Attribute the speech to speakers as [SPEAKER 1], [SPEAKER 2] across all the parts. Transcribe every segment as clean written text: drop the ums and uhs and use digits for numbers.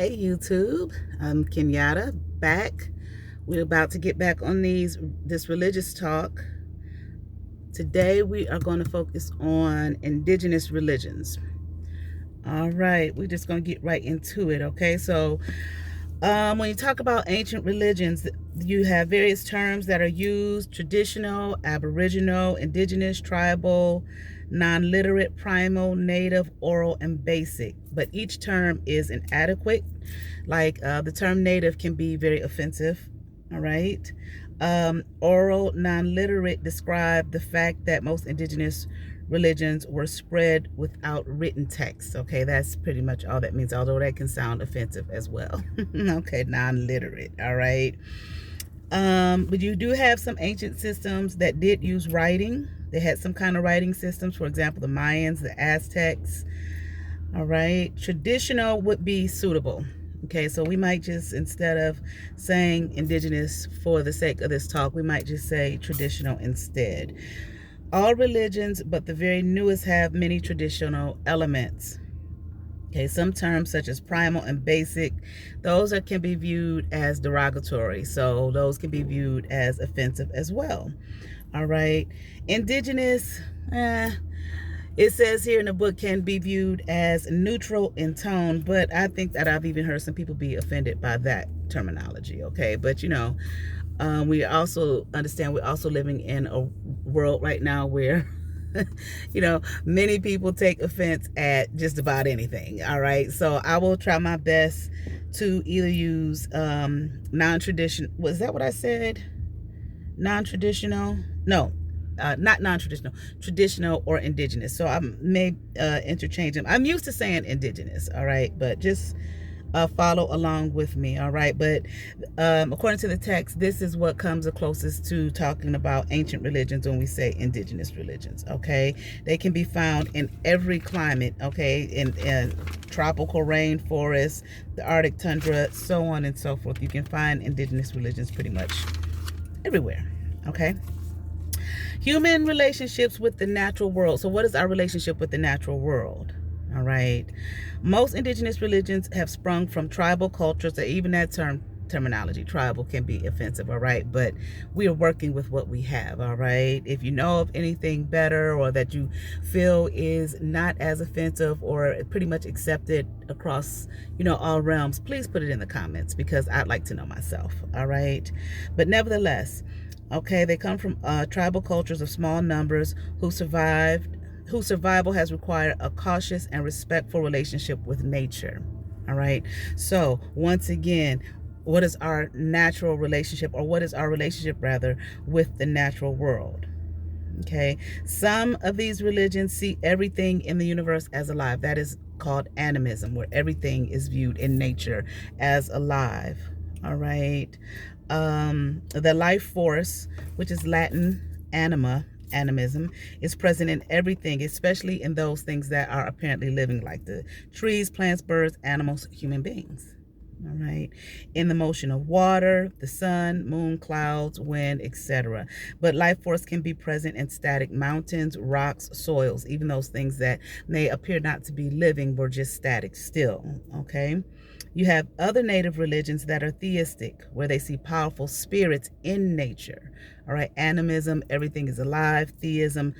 [SPEAKER 1] Hey YouTube, I'm Kenyatta back. We're about to get back on this religious talk. Today we are going to focus on indigenous religions. All right, we're just going to get right into it, okay? So when you talk about ancient religions, you have various terms that are used: traditional, aboriginal, indigenous, tribal, non-literate, primal, native, oral, and basic. But each term is inadequate. Like the term native can be very offensive, all right? Oral, non-literate describe the fact that most indigenous religions were spread without written text. Okay, that's pretty much all that means, although that can sound offensive as well. Okay, non-literate, all right? But you do have some ancient systems that did use writing. They had some kind of writing systems, for example, the Mayans, the Aztecs, all right? Traditional would be suitable. Okay, so we might just, instead of saying indigenous for the sake of this talk, we might just say traditional instead. All religions, but the very newest, have many traditional elements. Okay, some terms such as primal and basic, those can be viewed as derogatory. So those can be viewed as offensive as well. All right, indigenous, it says here in the book, can be viewed as neutral in tone, but I think that I've even heard some people be offended by that terminology, okay? But, we also understand we're also living in a world right now where, many people take offense at just about anything, all right? So I will try my best to either use non-traditional, was that what I said? Non-traditional? No, not non-traditional, traditional or indigenous. So I may interchange them. I'm used to saying indigenous, all right, but just follow along with me, all right? But according to the text, this is what comes the closest to talking about ancient religions when we say indigenous religions, okay? They can be found in every climate, okay? In tropical rainforests, the Arctic tundra, so on and so forth. You can find indigenous religions pretty much everywhere, okay? Human relationships with the natural world. So what is our relationship with the natural world? All right. Most indigenous religions have sprung from tribal cultures. Or even that terminology, tribal, can be offensive, all right? But we are working with what we have, all right? If you know of anything better or that you feel is not as offensive or pretty much accepted across, all realms, please put it in the comments, because I'd like to know myself, all right? But nevertheless, okay, they come from tribal cultures of small numbers whose survival has required a cautious and respectful relationship with nature. All right. So once again, what is our natural relationship, or what is our relationship rather, with the natural world? Okay. Some of these religions see everything in the universe as alive. That is called animism, where everything is viewed in nature as alive. All right. The life force, which is Latin animism, is present in everything, especially in those things that are apparently living, like the trees, plants, birds, animals, human beings. All right. In the motion of water, the sun, moon, clouds, wind, etc. But life force can be present in static mountains, rocks, soils, even those things that may appear not to be living were just static still. Okay. You have other native religions that are theistic, where they see powerful spirits in nature. All right. Animism, everything is alive. Theism,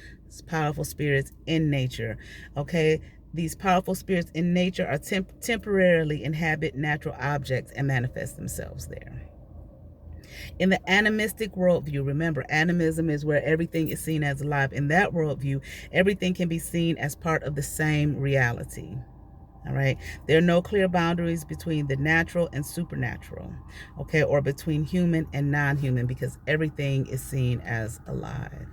[SPEAKER 1] powerful spirits in nature. Okay. These powerful spirits in nature are temporarily inhabit natural objects and manifest themselves there. In the animistic worldview, remember, animism is where everything is seen as alive. In that worldview, everything can be seen as part of the same reality. All right. There are no clear boundaries between the natural and supernatural, okay, or between human and non-human, because everything is seen as alive.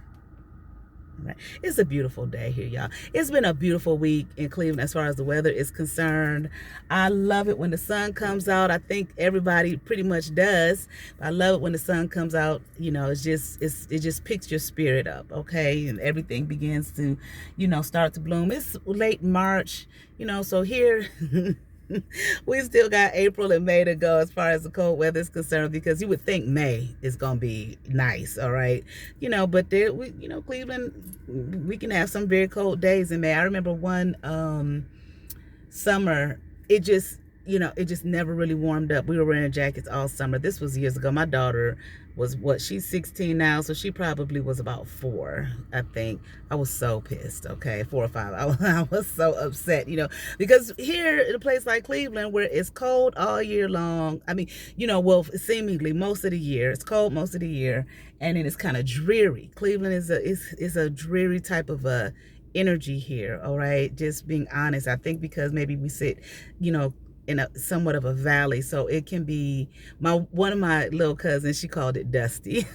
[SPEAKER 1] Right. It's a beautiful day here, y'all. It's been a beautiful week in Cleveland as far as the weather is concerned. I love it when the sun comes out. I think everybody pretty much does. I love it when the sun comes out. It just picks your spirit up, okay? And everything begins to, start to bloom. It's late March, so here we still got April and May to go as far as the cold weather is concerned, because you would think May is gonna be nice, all right, but there, Cleveland, we can have some very cold days in May. I remember one summer, it just it just never really warmed up. We were wearing jackets all summer. This was years ago. My daughter was she's 16 now, so she probably was about 4, I think. I was so pissed, okay, 4 or 5. I was so upset, because here in a place like Cleveland, where it's cold all year long, I mean, well, seemingly most of the year, it's cold most of the year, and then it's kind of dreary. Cleveland is a dreary type of a energy here, all right? Just being honest. I think because maybe we sit, in a somewhat of a valley, so it can be one of my little cousins, she called it dusty.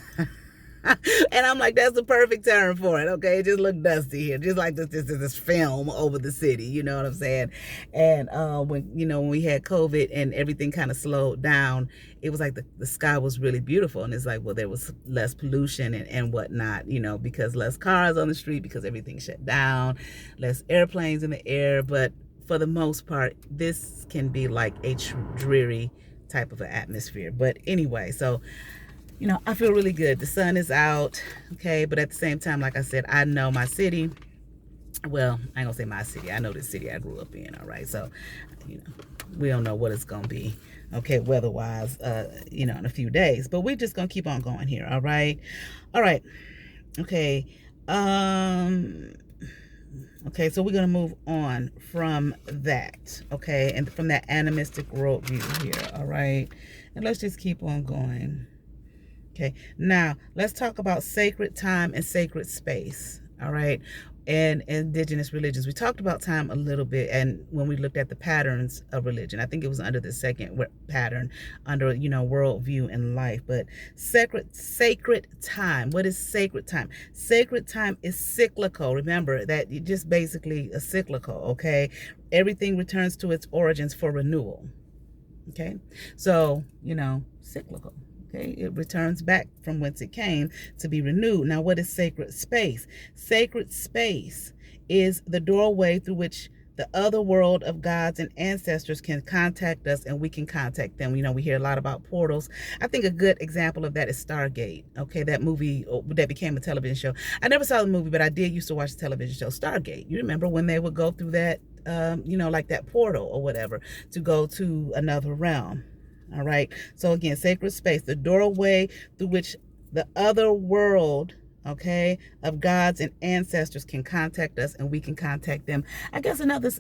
[SPEAKER 1] And I'm like, that's the perfect term for it, okay? It just looked dusty here, just like this film over the city, you know what I'm saying? And when we had COVID and everything kind of slowed down, it was like the sky was really beautiful, and it's like, well, there was less pollution and whatnot, because less cars on the street, because everything shut down, less airplanes in the air. But for the most part, this can be like a dreary type of an atmosphere. But anyway, so I feel really good. The sun is out, okay? But at the same time, like I said, I know my city. Well, I ain't gonna say my city. I know the city I grew up in, all right? So, we don't know what it's gonna be, okay, weather-wise, in a few days. But we're just gonna keep on going here, all right? All right, okay. Okay, so we're going to move on from that, okay, and from that animistic worldview here, all right? And let's just keep on going. Okay, now let's talk about sacred time and sacred space, all right, and indigenous religions. We talked about time a little bit, and when we looked at the patterns of religion, I think it was under the second pattern, under worldview and life. But sacred time. What is sacred time? Sacred time is cyclical. Remember that you just basically a cyclical. Okay, everything returns to its origins for renewal. Okay, so cyclical. Okay, it returns back from whence it came to be renewed. Now, what is sacred space? Sacred space is the doorway through which the other world of gods and ancestors can contact us, and we can contact them. We hear a lot about portals. I think a good example of that is Stargate. Okay, that movie that became a television show. I never saw the movie, but I did used to watch the television show Stargate. You remember when they would go through that, like that portal or whatever, to go to another realm. All right. So again, sacred space, the doorway through which the other world, okay, of gods and ancestors can contact us, and we can contact them. I guess another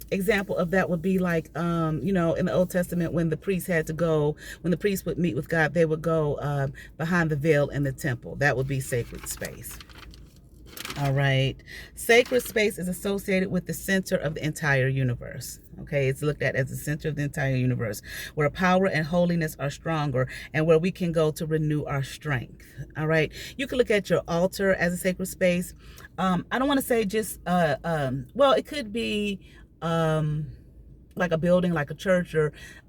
[SPEAKER 1] example of that would be like, in the Old Testament, when the priests would meet with God, they would go behind the veil in the temple. That would be sacred space. All right. Sacred space is associated with the center of the entire universe. Okay, it's looked at as the center of the entire universe, where power and holiness are stronger, and where we can go to renew our strength. All right. You can look at your altar as a sacred space. I don't want to say just well, it could be like a building, like a church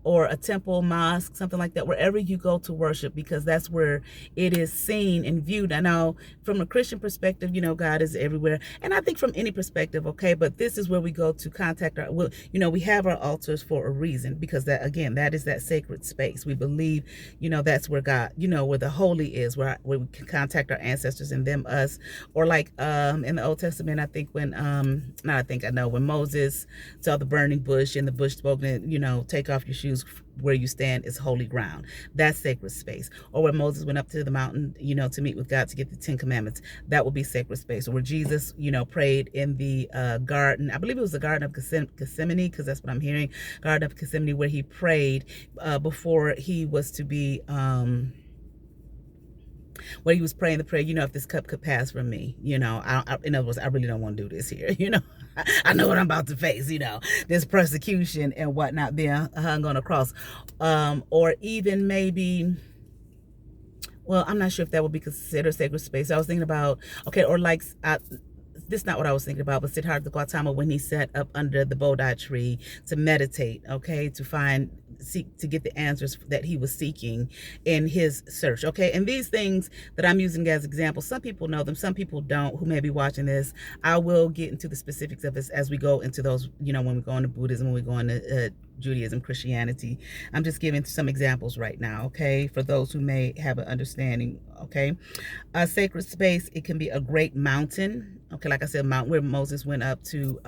[SPEAKER 1] or a temple, mosque, something like that, wherever you go to worship, because that's where it is seen and viewed. I know from a Christian perspective, God is everywhere. And I think from any perspective, okay, but this is where we go to contact we have our altars for a reason, because that, again, that is that sacred space. We believe, that's where God, where the holy is, where we can contact our ancestors and them, us, or like in the Old Testament, I think when, when Moses saw the burning bush and the bush spoke, take off your shoes, where you stand is holy ground. That's sacred space. Or when Moses went up to the mountain, to meet with God to get the 10 Commandments, that would be sacred space. Or where Jesus, prayed in the garden, I believe it was the Garden of Gethsemane, because that's what I'm hearing, Garden of Gethsemane, where he prayed before he was to be where he was praying the prayer, if this cup could pass from me, in other words, I really don't want to do this here, I know what I'm about to face, this persecution and whatnot, being hung on a cross, or even maybe, well, I'm not sure if that would be considered sacred space. I was thinking about, okay, or like, this is not what I was thinking about, but Siddhartha Gautama, when he sat up under the Bodhi tree to meditate, okay, to get the answers that he was seeking in his search, okay? And these things that I'm using as examples, some people know them, some people don't, who may be watching this. I will get into the specifics of this as we go into those, when we go into Buddhism, when we go into Judaism, Christianity. I'm just giving some examples right now, okay, for those who may have an understanding, okay? A sacred space, it can be a great mountain, okay, like I said, where Moses went up to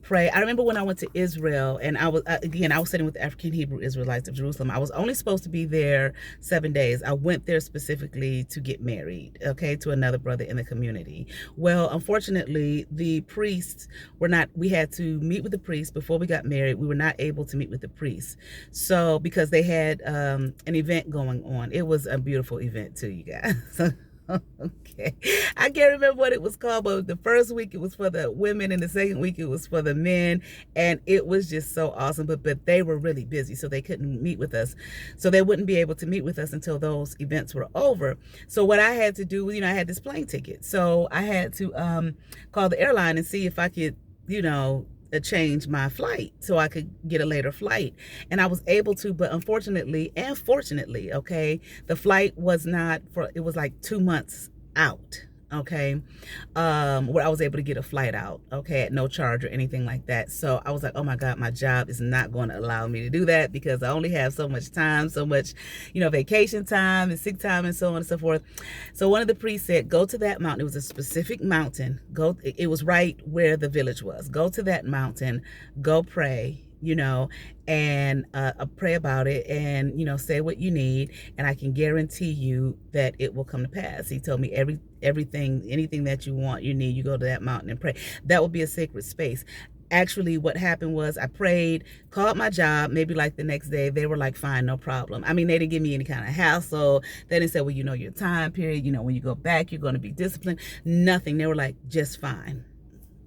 [SPEAKER 1] pray. I remember when I went to Israel, and I was again, I was sitting with the African Hebrew Israelites of Jerusalem. I was only supposed to be there 7 days. I went there specifically to get married, okay, to another brother in the community. Well, unfortunately, the priests were not, we had to meet with the priest before we got married. We were not able to meet with the priest. So, because they had an event going on. It was a beautiful event too, you guys. Okay, I can't remember what it was called, but the first week it was for the women, and the second week it was for the men, and it was just so awesome. But they were really busy, so they couldn't meet with us, so they wouldn't be able to meet with us until those events were over. So what I had to do, I had this plane ticket, so I had to call the airline and see if I could, change my flight so I could get a later flight. And I was able to, but unfortunately and fortunately, okay, the flight was not for, it was like 2 months out, okay, where I was able to get a flight out, okay, at no charge or anything like that. So I was like, oh my God, my job is not going to allow me to do that, because I only have so much time, so much, vacation time and sick time and so on and so forth. So one of the priests said, go to that mountain. It was a specific mountain. It was right where the village was. Go to that mountain, go pray, and pray about it, and say what you need, and I can guarantee you that it will come to pass. He told me anything that you want, you need, you go to that mountain and pray. That will be a sacred space. Actually, what happened was I prayed, called my job, maybe like the next day. They were like, fine, no problem. I mean, they didn't give me any kind of hassle. They didn't say, well, your time period, when you go back, you're going to be disciplined. Nothing. They were like, just fine.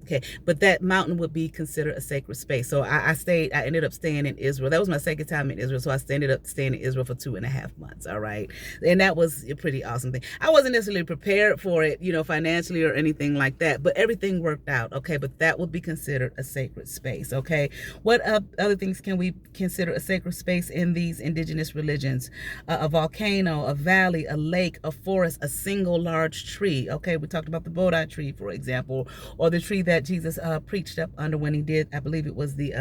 [SPEAKER 1] Okay, but that mountain would be considered a sacred space. So I ended up staying in Israel. That was my second time in Israel. So I ended up staying in Israel for 2.5 months. All right. And that was a pretty awesome thing. I wasn't necessarily prepared for it, financially or anything like that, but everything worked out. Okay. But that would be considered a sacred space. Okay. What other things can we consider a sacred space in these indigenous religions? A volcano, a valley, a lake, a forest, a single large tree. Okay. We talked about the Bodhi tree, for example, or the tree that Jesus preached up under when he did, I believe it was the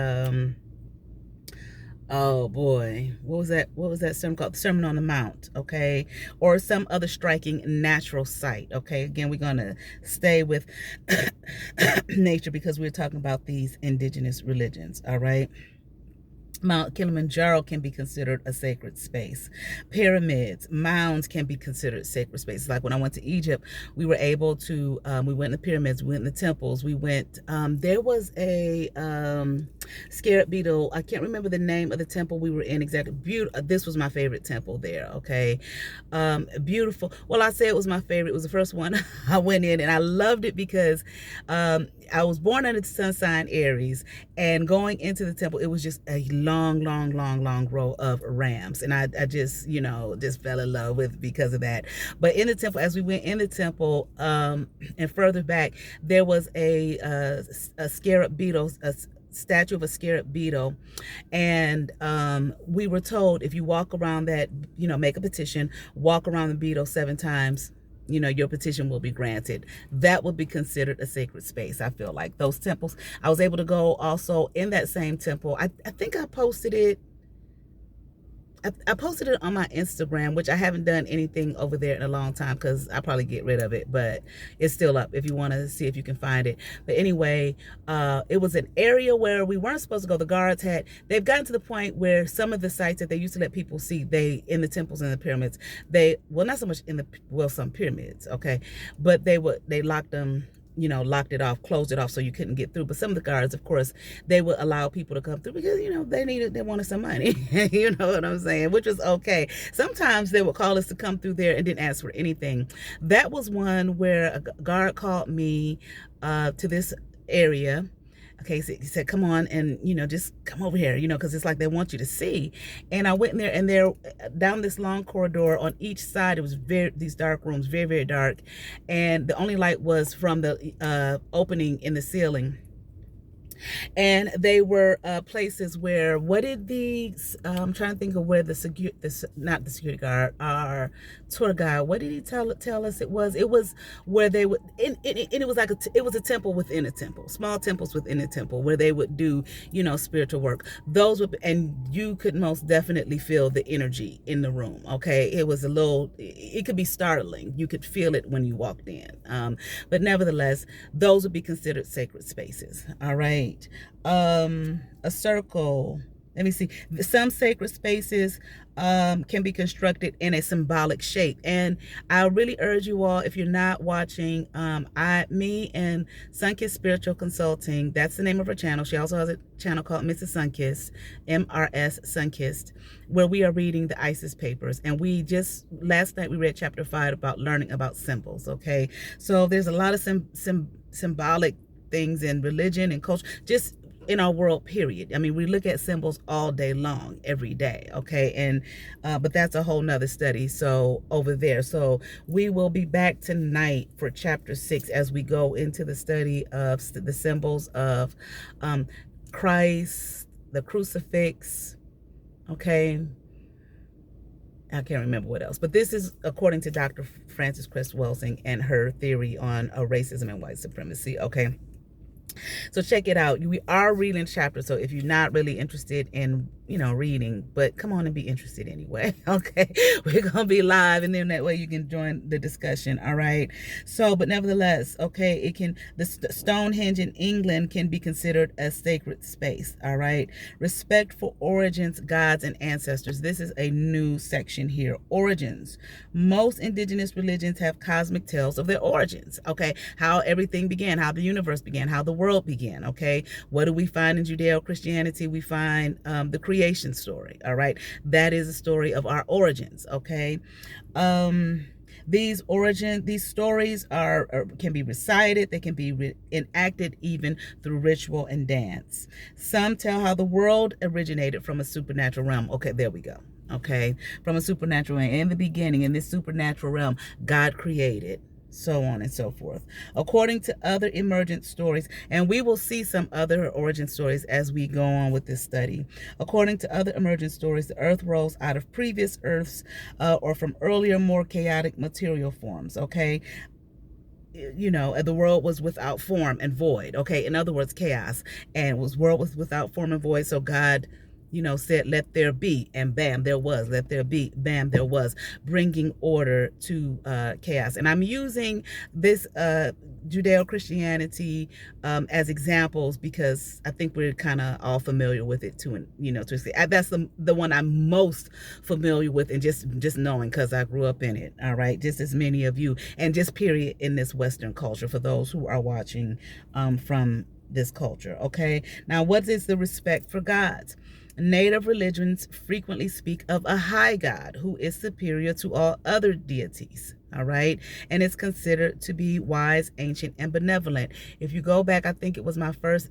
[SPEAKER 1] oh boy, what was that sermon called? The Sermon on the Mount. Okay, or some other striking natural site. Okay, again, we're gonna stay with nature because we're talking about these indigenous religions. All right. Mount Kilimanjaro can be considered a sacred space. Pyramids, mounds can be considered sacred spaces. Like when I went to Egypt, we were able to, we went in the pyramids, we went in the temples, we went, there was a scarab beetle. I can't remember the name of the temple we were in exactly. This was my favorite temple there, okay? Beautiful. Well, I say it was my favorite. It was the first one I went in, and I loved it because I was born under the sun sign Aries, and going into the temple, it was just a long row of rams, and I just just fell in love with because of that. But in the temple, as we went in the temple, and further back, there was a scarab beetle, a statue of a scarab beetle, and we were told if you walk around that, make a petition, walk around the beetle 7 times, your petition will be granted. That would be considered a sacred space. I feel like those temples. I was able to go also in that same temple. I think I posted it. I posted it on my Instagram, which I haven't done anything over there in a long time because I probably get rid of it, but it's still up if you want to see if you can find it. But anyway, it was an area where we weren't supposed to go. The guards they've gotten to the point where some of the sites that they used to let people see, in the temples and the pyramids, well, not so much some pyramids, okay, but they locked them, locked it off, closed it off so you couldn't get through. But some of the guards, of course, they would allow people to come through because, they wanted some money. You know what I'm saying? Which was okay. Sometimes they would call us to come through there and didn't ask for anything. That was one where a guard called me to this area. Okay, so he said, come on, and, just come over here, because it's like they want you to see. And I went in there, and there, down this long corridor on each side, it was these dark rooms, very, very dark. And the only light was from the opening in the ceiling. And they were places where, I'm trying to think of where not the security guard, our tour guide, what did he tell us it was? It was where they would, and it was like it was a temple within a temple, small temples within a temple where they would do, spiritual work. And you could most definitely feel the energy in the room, okay? It was it could be startling. You could feel it when you walked in. But nevertheless, those would be considered sacred spaces, all right? right? A circle. Let me see. Some sacred spaces can be constructed in a symbolic shape. And I really urge you all, if you're not watching, me and Sunkissed Spiritual Consulting, that's the name of her channel. She also has a channel called Mrs. Sunkissed, MRS Sunkissed, where we are reading the Isis papers. And last night we read chapter 5 about learning about symbols, okay? So there's a lot of symbolic things in religion and culture, just in our world, period. I mean, we look at symbols all day long, every day, okay? And but that's a whole nother study, so over there. So we will be back tonight for chapter 6 as we go into the study of the symbols of Christ, the crucifix, okay? I can't remember what else, but this is according to Dr. Frances Cress Welsing and her theory on racism and white supremacy, okay? So check it out. We are reading chapters, so if you're not really interested in, reading, but come on and be interested anyway, okay? We're gonna be live, and then that way you can join the discussion, all right? So, but nevertheless, okay, the Stonehenge in England can be considered a sacred space, all right? Respect for origins, gods, and ancestors. This is a new section here. Origins. Most indigenous religions have cosmic tales of their origins, okay? How everything began, how the universe began, how the world began, okay? What do we find in Judeo-Christianity? We find the creation story, all right? That is a story of our origins, okay? These stories can be recited, they can be enacted even through ritual and dance. Some tell how the world originated from a supernatural realm. Okay, there we go. Okay, from a supernatural realm. In the beginning, in this supernatural realm, God created, so on and so forth. According to other emergent stories, and we will see some other origin stories as we go on with this study. According to other emergent stories, the earth rose out of previous earths or from earlier, more chaotic material forms, okay? The world was without form and void, okay? In other words, chaos. And world was without form and void, so God said, let there be, and bam, there was. Let there be, bam, there was, bringing order to chaos. And I'm using this Judeo-Christianity as examples because I think we're kind of all familiar with it too, and that's the one I'm most familiar with, and just knowing because I grew up in it, all right, just as many of you, and just period in this Western culture for those who are watching from this culture, okay? Now, what is the respect for gods? Native religions frequently speak of a high God who is superior to all other deities, all right? And is considered to be wise, ancient, and benevolent. If you go back, I think it was my first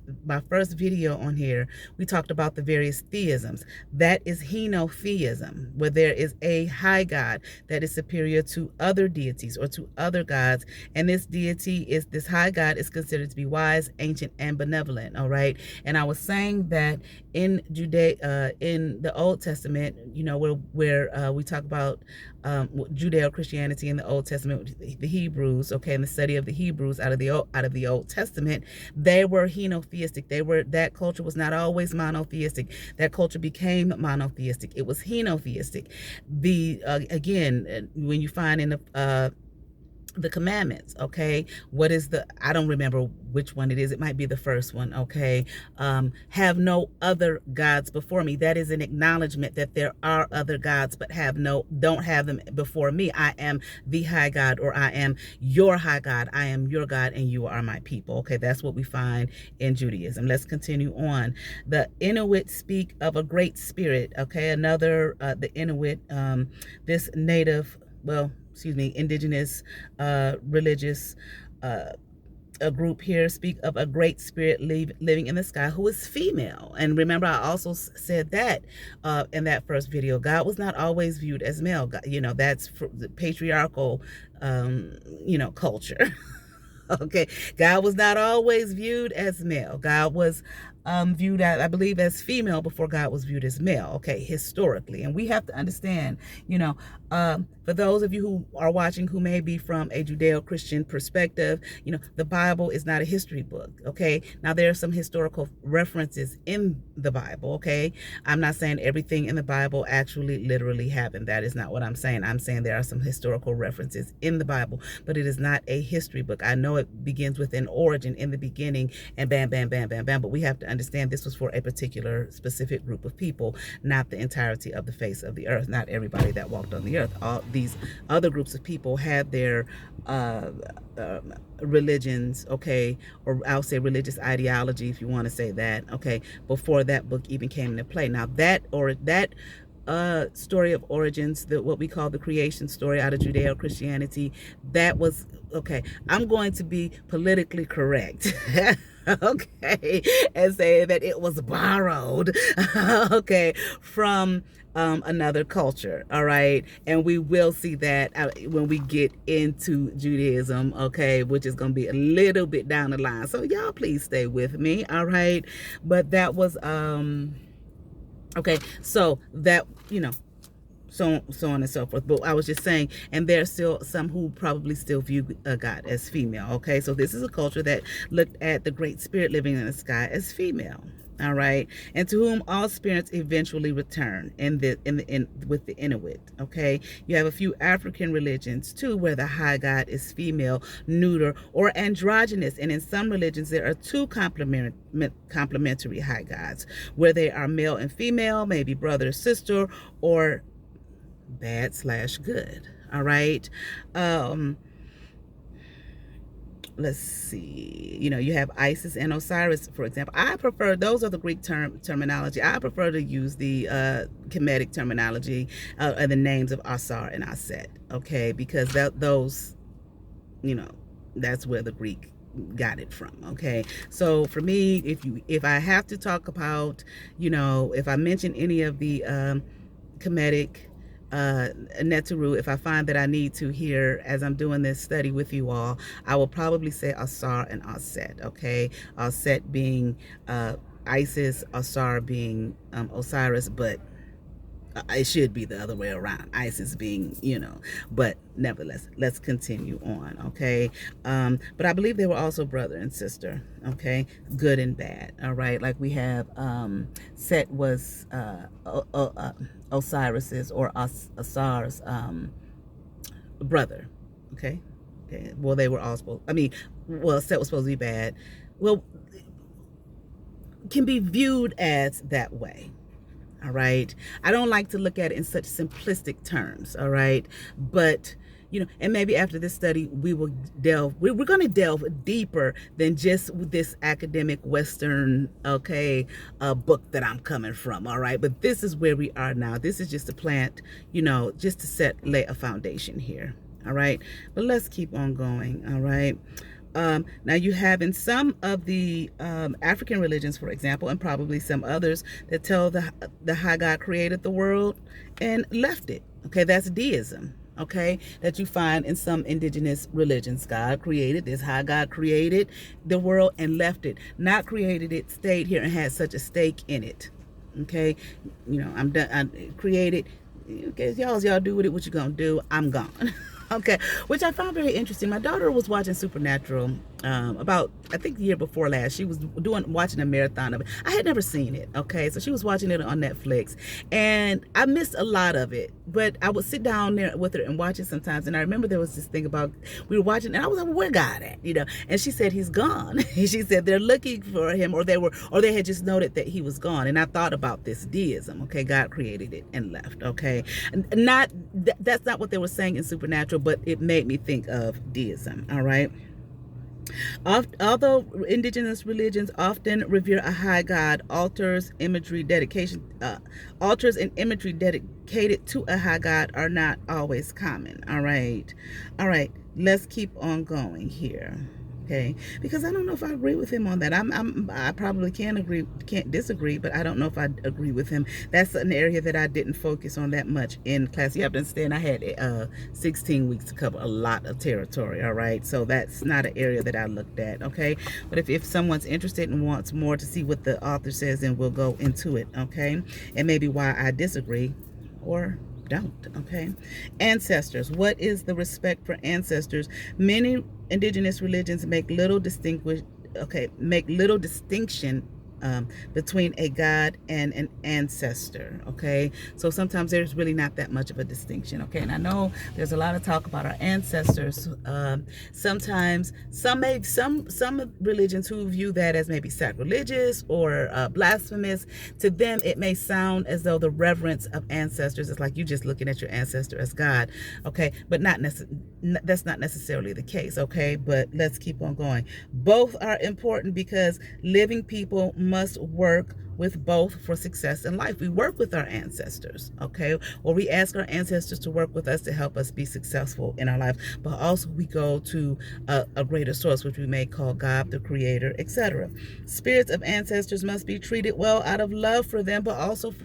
[SPEAKER 1] video on here, we talked about the various theisms. That is henotheism, where there is a high God that is superior to other deities or to other gods. And this high God is considered to be wise, ancient, and benevolent, all right? And I was saying that in in the Old Testament, where we talk about Judeo-Christianity in the Old Testament, the Hebrews, okay, and the study of the Hebrews out of the Old Testament, they were henotheistic. That culture was not always monotheistic. That culture became monotheistic. It was henotheistic. Again, when you find in the commandments, okay, I don't remember which one it is, it might be the first one, okay, have no other gods before me. That is an acknowledgement that there are other gods, but don't have them before me. I am the high God, or I am your high God. I am your God and you are my people, okay? That's what we find in Judaism. Let's continue on. The Inuit speak of a great spirit, okay? The Inuit, this native, indigenous religious a group here speak of a great spirit living in the sky who is female. And remember, I also said that in that first video, God was not always viewed as male. God, that's the patriarchal culture. Okay, God was not always viewed as male. God was viewed as, I believe, as female before God was viewed as male, okay, historically. And we have to understand, for those of you who are watching who may be from a Judeo-Christian perspective, the Bible is not a history book, okay? Now, there are some historical references in the Bible, okay? I'm not saying everything in the Bible actually literally happened. That is not what I'm saying. I'm saying there are some historical references in the Bible, but it is not a history book. I know it begins with an origin in the beginning and bam, bam, bam, bam, bam, but we have to understand this was for a particular specific group of people, not the entirety of the face of the earth, not everybody that walked on the earth. All these other groups of people had their religions, okay, or I'll say religious ideology, if you want to say that, okay, before that book even came into play. Now that story of origins, what we call the creation story out of Judeo-Christianity, that was, okay, I'm going to be politically correct. Okay, and say that it was borrowed, okay, from another culture, all right? And we will see that when we get into Judaism, okay, which is going to be a little bit down the line. So y'all please stay with me, all right? But that was, okay, so that, so on and so forth. But I was just saying, and there's still some who probably still view God as female, okay? So this is a culture that looked at the Great Spirit living in the sky as female, all right? And to whom all spirits eventually return with the Inuit, okay? You have a few African religions too where the high God is female, neuter, or androgynous. And in some religions there are two complementary high gods where they are male and female, maybe brother or sister, or bad/good, all right? Let's see, you have Isis and Osiris, for example. I prefer, those are the Greek terminology. I prefer to use the Kemetic terminology and the names of Asar and Aset, okay, because those, that's where the Greek got it from, okay? So for me, if I have to talk about, if I mention any of the Kemetic Neturu, if I find that I need to here as I'm doing this study with you all, I will probably say Asar and Aset, okay? Aset being Isis, Asar being Osiris, but it should be the other way around, Isis being, but nevertheless, let's continue on, okay? But I believe they were also brother and sister, okay? Good and bad, all right? Like we have Set was Osiris's or Asar's brother, okay? Well, they were all supposed, Set was supposed to be bad. Well, can be viewed as that way. All right. I don't like to look at it in such simplistic terms. All right. But, and maybe after this study, we will we're going to delve deeper than just this academic Western, okay, book that I'm coming from. All right. But this is where we are now. This is just a plant, just to lay a foundation here. All right. But let's keep on going. All right. Now you have in some of the African religions, for example, and probably some others that tell the high God created the world and left it. Okay, that's deism. Okay, that you find in some indigenous religions. God created this, high God created the world and left it. Not created it, stayed here and had such a stake in it. Okay, I'm done. I created. Okay, y'all do with it what you gonna do. I'm gone. Okay, which I found very interesting. My daughter was watching Supernatural about, I think the year before last. She was watching a marathon of it. I had never seen it, okay? So she was watching it on Netflix, and I missed a lot of it, but I would sit down there with her and watch it sometimes, and I remember there was this thing about, we were watching, and I was like, well, where God at, and she said, he's gone. She said they're looking for him, or they had just noted that he was gone, and I thought about this deism, okay? God created it and left, okay? That's not what they were saying in Supernatural, but it made me think of deism, all right? Although indigenous religions often revere a high God, altars and imagery dedicated to a high God are not always common. All right, let's keep on going here. okay? Because I don't know if I agree with him on that. I probably can't disagree, but I don't know if I agree with him. That's an area that I didn't focus on that much in class. You have to understand, I had 16 weeks to cover a lot of territory, all right? So that's not an area that I looked at, okay? But if someone's interested and wants more to see what the author says, then we'll go into it, okay? And maybe why I disagree or don't, okay? Ancestors. What is the respect for ancestors? Many indigenous religions make little distinction between a god and an ancestor, okay? So sometimes there's really not that much of a distinction, okay? And I know there's a lot of talk about our ancestors. Sometimes some religions who view that as maybe sacrilegious or blasphemous, to them it may sound as though the reverence of ancestors is like you just looking at your ancestor as God, okay? But that's not necessarily the case, okay? But let's keep on going. Both are important because living people must work with both for success in life. We work with our ancestors, okay? Or we ask our ancestors to work with us to help us be successful in our life. But also we go to a greater source, which we may call God, the creator, etc. Spirits of ancestors must be treated well out of love for them, but also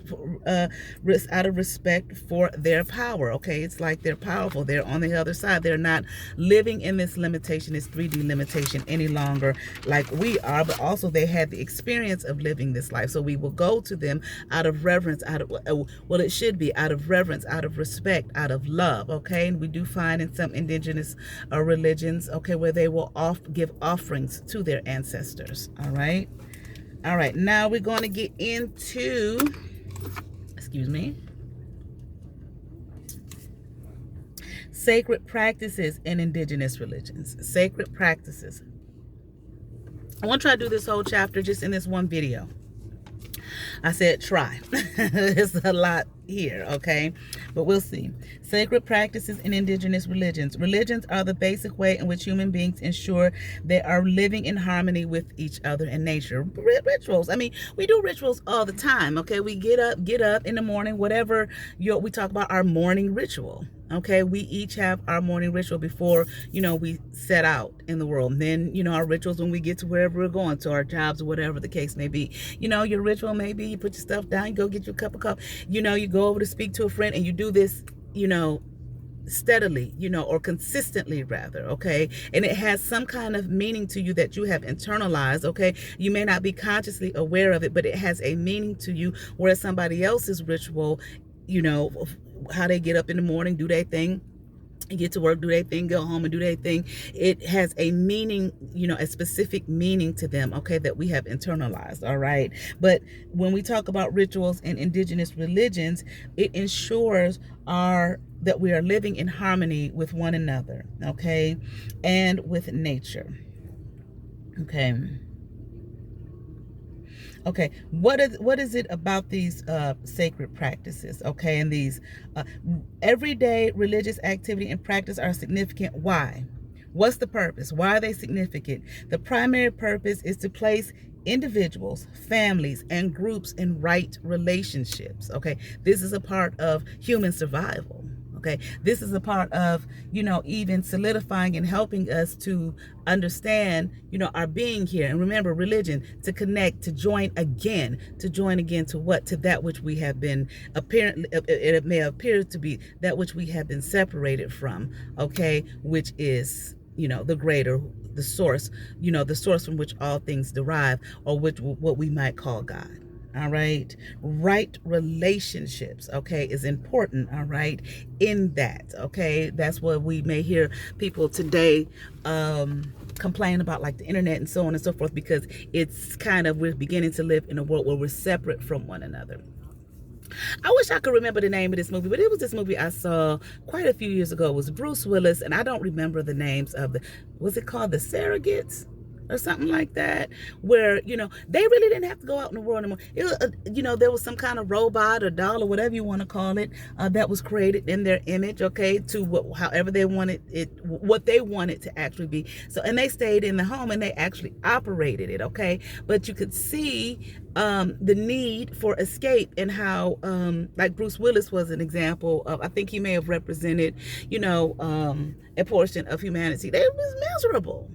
[SPEAKER 1] out of respect for their power, okay? It's like they're powerful. They're on the other side. They're not living in this limitation, this 3D limitation any longer like we are, but also they had the experience of living this life. So we will go to them out of reverence, it should be out of reverence, out of respect, out of love, okay? And we do find in some indigenous religions, okay, where they will give offerings to their ancestors, all right? All right, now we're going to get into, sacred practices in indigenous religions. Sacred practices. I want to try to do this whole chapter just in this one video. I said try. It's a lot here, okay? But we'll see. Sacred practices in indigenous religions. Religions are the basic way in which human beings ensure they are living in harmony with each other and nature. Rituals. I mean, we do rituals all the time, okay? We get up in the morning, whatever we talk about our morning ritual. Okay, we each have our morning ritual before, we set out in the world. And then, our rituals when we get to wherever we're going, to our jobs or whatever the case may be. Your ritual may be you put your stuff down, you go get your cup of coffee. You go over to speak to a friend and you do this, steadily, or consistently rather, okay? And it has some kind of meaning to you that you have internalized, okay? You may not be consciously aware of it, but it has a meaning to you, whereas somebody else's ritual, how they get up in the morning, do their thing, get to work, do their thing, go home and do their thing. It has a meaning, a specific meaning to them, okay, that we have internalized, all right? But when we talk about rituals in indigenous religions, it ensures that we are living in harmony with one another, okay, and with nature, okay? Okay, what is it about these sacred practices, okay, and these everyday religious activity and practice are significant? Why? What's the purpose? Why are they significant? The primary purpose is to place individuals, families, and groups in right relationships, okay? This is a part of human survival. Okay, this is a part of, even solidifying and helping us to understand, our being here. And remember, religion, to connect, to join again to what? To that which we have been, apparently, it may appear to be that which we have been separated from, okay, which is, the greater, the source, the source from which all things derive, or what we might call God. All right, right relationships, okay, is important, all right, in that, okay? That's what we may hear people today complain about, like the internet and so on and so forth, because it's we're beginning to live in a world where we're separate from one another. I wish I could remember the name of this movie, but it was this movie I saw quite a few years ago. It was Bruce Willis, and I don't remember the names of was it called The Surrogates? Or something like that, where, they really didn't have to go out in the world anymore. There was some kind of robot or doll or whatever you want to call it that was created in their image, okay, to however they wanted it, what they wanted to actually be. So, and they stayed in the home and they actually operated it, okay? But you could see the need for escape and how, like Bruce Willis was an example of, I think he may have represented, a portion of humanity. They was miserable.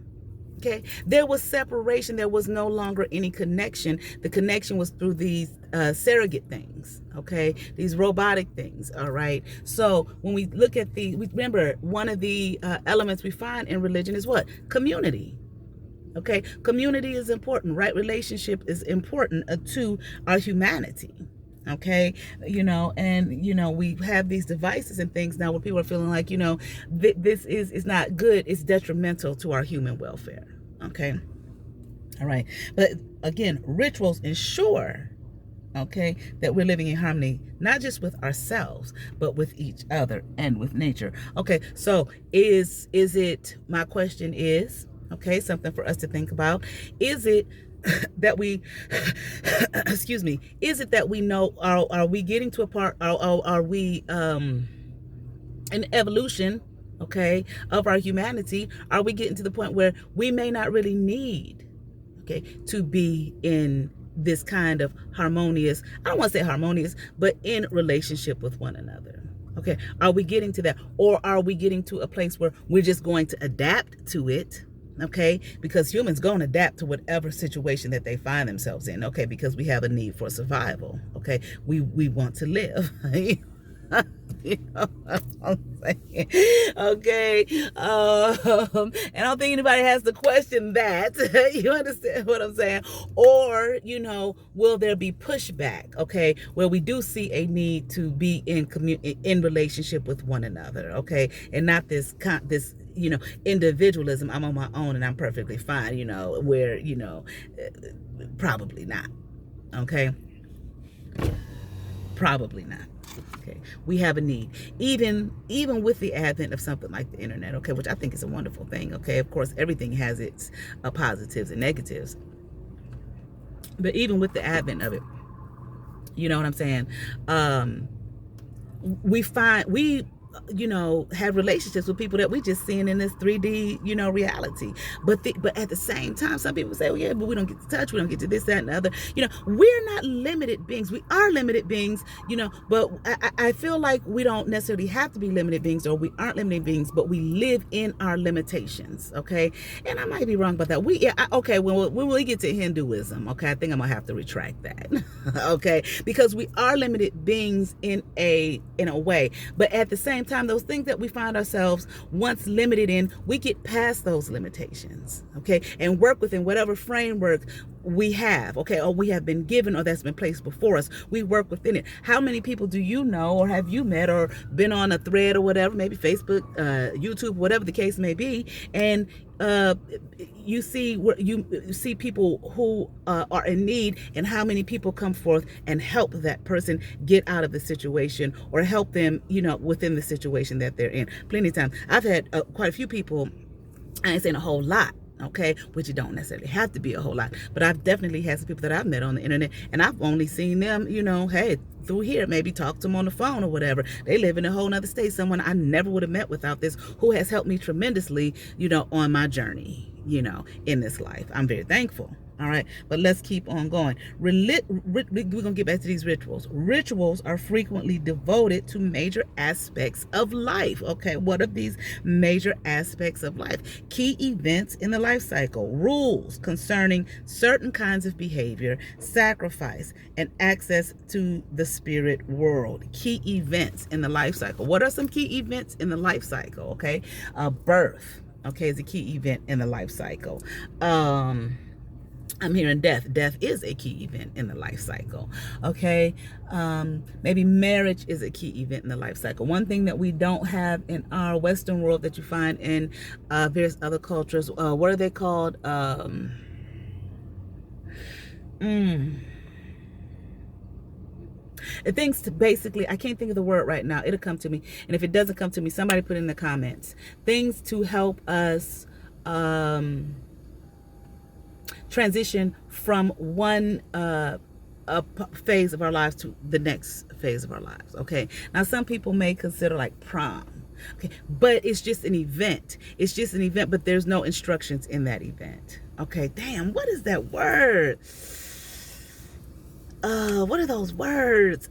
[SPEAKER 1] Okay, there was separation. There was no longer any connection. The connection was through these surrogate things. Okay, these robotic things. All right. So when we look at remember one of the elements we find in religion is what? Community. Okay, community is important. Right, relationship is important to our humanity. Okay, we have these devices and things now where people are feeling like, this is not good. It's detrimental to our human welfare. Okay, all right. But again, rituals ensure, okay, that we're living in harmony, not just with ourselves, but with each other and with nature. Okay, so is it, my question is, okay, something for us to think about. Is it that we, excuse me, is it that we know, are we getting to a part, are we, in evolution, okay, of our humanity, are we getting to the point where we may not really need, okay, to be in this kind of harmonious, I don't want to say harmonious, but in relationship with one another? Okay, are we getting to that? Or are we getting to a place where we're just going to adapt to it? Okay, because humans going to adapt to whatever situation that they find themselves in. Okay, because we have a need for survival. Okay, we want to live. You know what I'm saying? Okay, and I don't think anybody has to question that. You understand what I'm saying? Or, will there be pushback? Okay, where we do see a need to be in relationship with one another. Okay, and not this individualism. I'm on my own and I'm perfectly fine. Where probably not. Okay, probably not. Okay, we have a need, even with the advent of something like the internet, okay, which I think is a wonderful thing. Okay, of course, everything has its positives and negatives, but even with the advent of it, you know what I'm saying, we have relationships with people that we just seeing in this 3D, reality. But at the same time, some people say, oh yeah, but we don't get to touch, we don't get to this, that, and the other. We're not limited beings. We are limited beings, but I feel like we don't necessarily have to be limited beings, or we aren't limited beings, but we live in our limitations, okay? And I might be wrong about that. When we get to Hinduism, okay, I think I'm gonna have to retract that. Okay, because we are limited beings in a way, but at the same time, those things that we find ourselves once limited in, we get past those limitations, okay, and work within whatever framework we have, okay, or we have been given, or that's been placed before us. We work within it. How many people do you know, or have you met, or been on a thread or whatever, maybe Facebook, YouTube, whatever the case may be, and you see people who are in need, and how many people come forth and help that person get out of the situation, or help them, within the situation that they're in. Plenty of times I've had quite a few people, I ain't saying a whole lot, okay, which you don't necessarily have to be a whole lot, but I've definitely had some people that I've met on the internet, and I've only seen them, hey, through here, maybe talk to them on the phone or whatever. They live in a whole nother state, someone I never would have met without this, who has helped me tremendously, on my journey, in this life. I'm very thankful. All right, but let's keep on going. We're gonna get back to these rituals. Rituals are frequently devoted to major aspects of life. Okay, what are these major aspects of life? Key events in the life cycle, rules concerning certain kinds of behavior, sacrifice, and access to the spirit world. Key events in the life cycle. What are some key events in the life cycle? Okay, birth, okay, is a key event in the life cycle. I'm hearing death. Death is a key event in the life cycle. Okay. Maybe marriage is a key event in the life cycle. One thing that we don't have in our Western world that you find in various other cultures, what are they called? Things to basically, I can't think of the word right now. It'll come to me. And if it doesn't come to me, somebody put it in the comments. Things to help us transition from one phase of our lives to the next phase of our lives. Okay, now some people may consider like prom, okay, but it's just an event. It's just an event, but there's no instructions in that event. Okay, damn, what is that word? What are those words?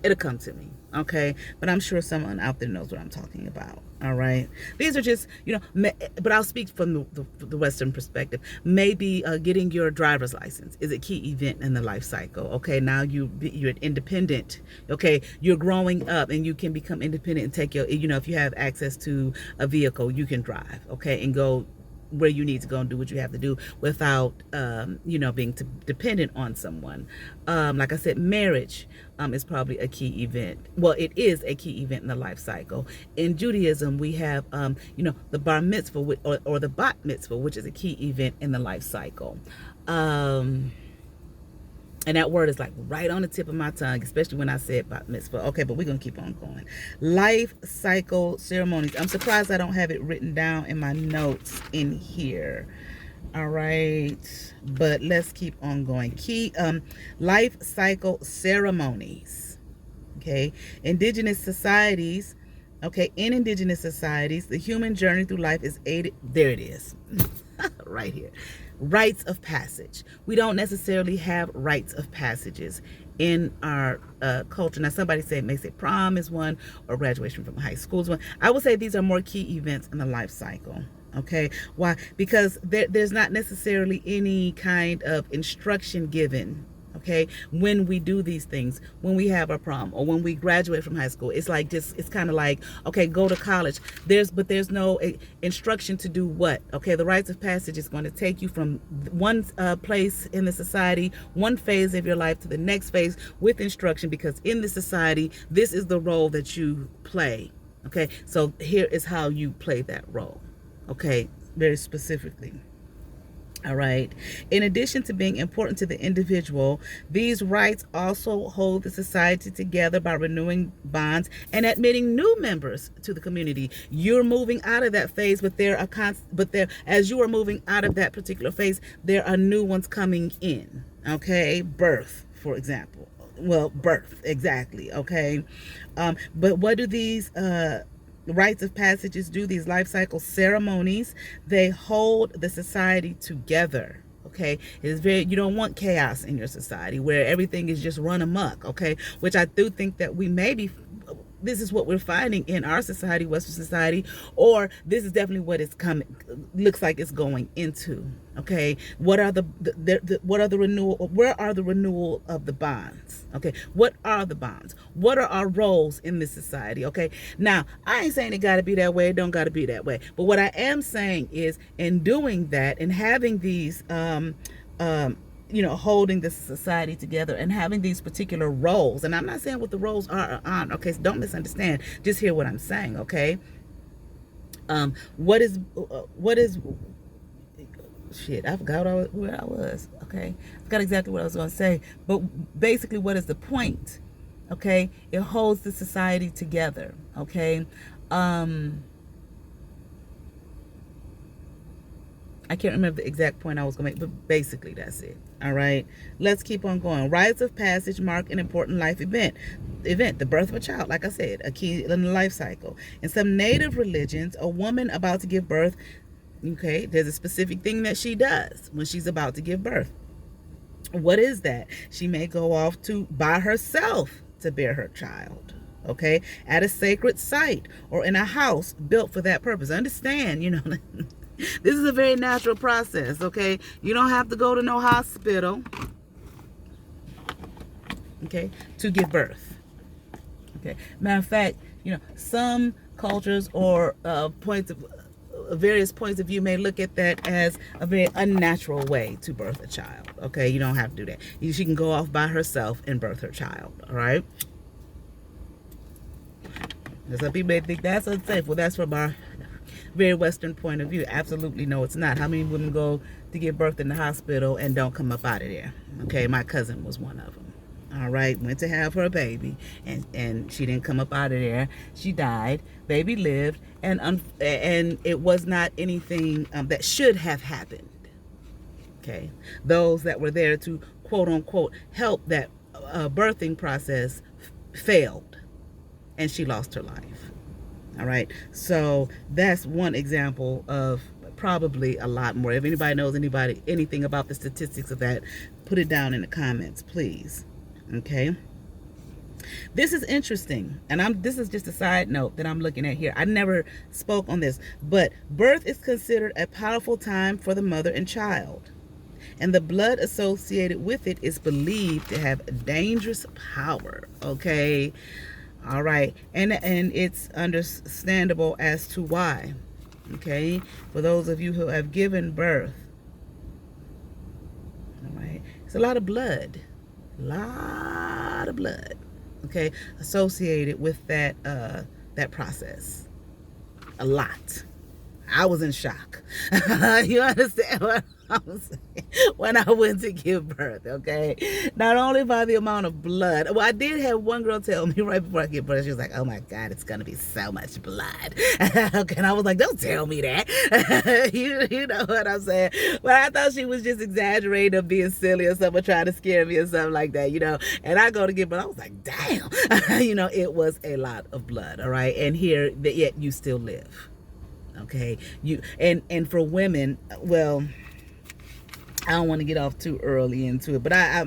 [SPEAKER 1] It'll come to me, okay? But I'm sure someone out there knows what I'm talking about, all right? These are just, but I'll speak from the Western perspective. Maybe getting your driver's license is a key event in the life cycle, okay? Now you're independent, okay? You're growing up and you can become independent and take your, if you have access to a vehicle, you can drive, okay? And go where you need to go and do what you have to do without, being dependent on someone. Like I said, marriage is probably a key event. Well, it is a key event in the life cycle. In Judaism, we have, the bar mitzvah or the bat mitzvah, which is a key event in the life cycle. And that word is like right on the tip of my tongue, especially when I said bat mitzvah. Okay, but we're going to keep on going. Life cycle ceremonies. I'm surprised I don't have it written down in my notes in here. All right, but let's keep on going. Key life cycle ceremonies. Okay, Indigenous societies. Okay, in Indigenous societies, the human journey through life is aided. There it is, right here. Rites of passage. We don't necessarily have rites of passages in our culture. Now, somebody may say prom is one, or graduation from high school is one. I would say these are more key events in the life cycle. Okay, why? Because there's not necessarily any kind of instruction given. Okay, when we do these things, when we have a prom or when we graduate from high school, it's like it's kind of like, okay, go to college. There's no instruction to do what. Okay, the rites of passage is going to take you from one place in the society, one phase of your life, to the next phase with instruction, because in the society, this is the role that you play. Okay, so here is how you play that role. Okay, very specifically. All right. In addition to being important to the individual, these rites also hold the society together by renewing bonds and admitting new members to the community. You're moving out of that phase, but as you are moving out of that particular phase, there are new ones coming in. Okay, birth, for example. Well, birth, exactly. Okay, but what do these rites of passages do? These life cycle ceremonies, they hold the society together. Okay, you don't want chaos in your society where everything is just run amok. Okay, which I do think that this is what we're finding in our society, Western society, or this is definitely what it's looks like it's going into. Okay, what are the renewal? Where are the renewal of the bonds? Okay, what are the bonds? What are our roles in this society? Okay, now I ain't saying it got to be that way. It don't got to be that way. But what I am saying is, in doing that and having these holding the society together and having these particular roles. And I'm not saying what the roles are or aren't. Okay, so don't misunderstand. Just hear what I'm saying. Okay. What is shit? I forgot where I was. Okay, I forgot exactly what I was going to say. But basically, what is the point? Okay, it holds the society together. Okay. I can't remember the exact point I was going to make, but basically that's it. All right, let's keep on going. Rites of passage mark an important life event, the birth of a child, like I said, a key in the life cycle. In some native religions, a woman about to give birth, okay, there's a specific thing that she does when she's about to give birth. What is that? She may go off by herself to bear her child. Okay, at a sacred site or in a house built for that purpose. Understand, this is a very natural process, okay? You don't have to go to no hospital, okay, to give birth. Okay. Matter of fact, some cultures or various points of view may look at that as a very unnatural way to birth a child. Okay, you don't have to do that. She can go off by herself and birth her child. All right. Some people may think that's unsafe. Well, that's from our very Western point of view. Absolutely no, it's not. How many women go to give birth in the hospital and don't come up out of there? Okay, my cousin was one of them. All right, went to have her baby, and she didn't come up out of there. She died. Baby lived, and it was not anything that should have happened. Okay, those that were there to quote unquote help that birthing process failed, and she lost her life. All right, so that's one example of probably a lot more. If anybody knows anything about the statistics of that, put it down in the comments, please. Okay. This is interesting, and this is just a side note that I'm looking at here. I never spoke on this, but birth is considered a powerful time for the mother and child, and the blood associated with it is believed to have dangerous power. Okay, all right, and it's understandable as to why. Okay, for those of you who have given birth, all right, it's a lot of blood, okay, associated with that process. A lot. I was in shock. You understand what I'm saying? When I went to give birth, okay? Not only by the amount of blood. Well, I did have one girl tell me right before I gave birth, she was like, oh my God, it's going to be so much blood. Okay, and I was like, don't tell me that. you know what I'm saying? But I thought she was just exaggerating or being silly or something, trying to scare me or something like that, you know? And I go to give birth, I was like, damn. You know, it was a lot of blood, all right? And here, yet you still live. Okay, you and for women, well, I don't want to get off too early into it, but I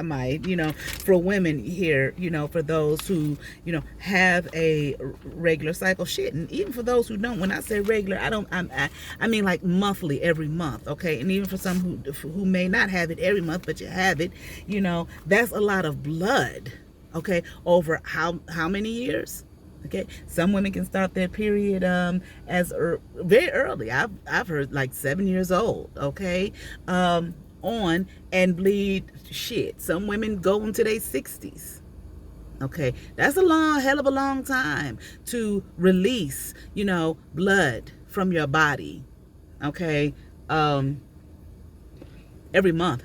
[SPEAKER 1] might, you know, for women here, you know, for those who, you know, have a regular cycle, shit, and even for those who don't. When I say regular, I mean like monthly, every month, okay, and even for some who may not have it every month, but you have it, you know, that's a lot of blood, okay, over how many years? Okay, some women can start their period very early. I've heard like 7 years old. Okay, on and bleed shit. Some women go into their 60s. Okay, that's a hell of a long time to release, you know, blood from your body. Okay, every month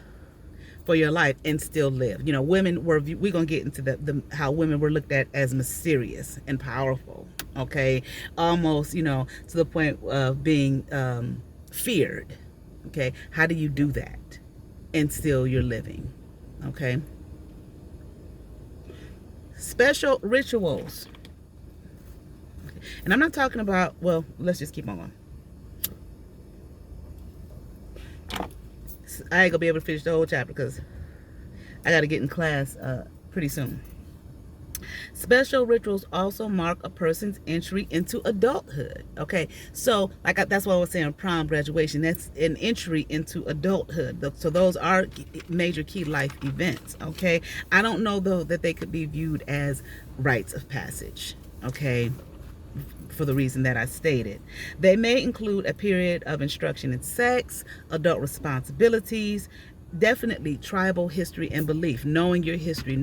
[SPEAKER 1] for your life and still live. You know, we're gonna get into the how women were looked at as mysterious and powerful, okay, almost, you know, to the point of being feared. Okay, how do you do that and still you're living? Okay, special rituals, and I'm not talking about, well, let's just keep on going. I ain't gonna be able to finish the whole chapter because I gotta get in class pretty soon. Special rituals also mark a person's entry into adulthood. Okay, so that's what I was saying, prom, graduation, that's an entry into adulthood. So those are major key life events. Okay, I don't know though that they could be viewed as rites of passage. Okay, for the reason that I stated. They may include a period of instruction in sex, adult responsibilities, definitely tribal history and belief, knowing your history,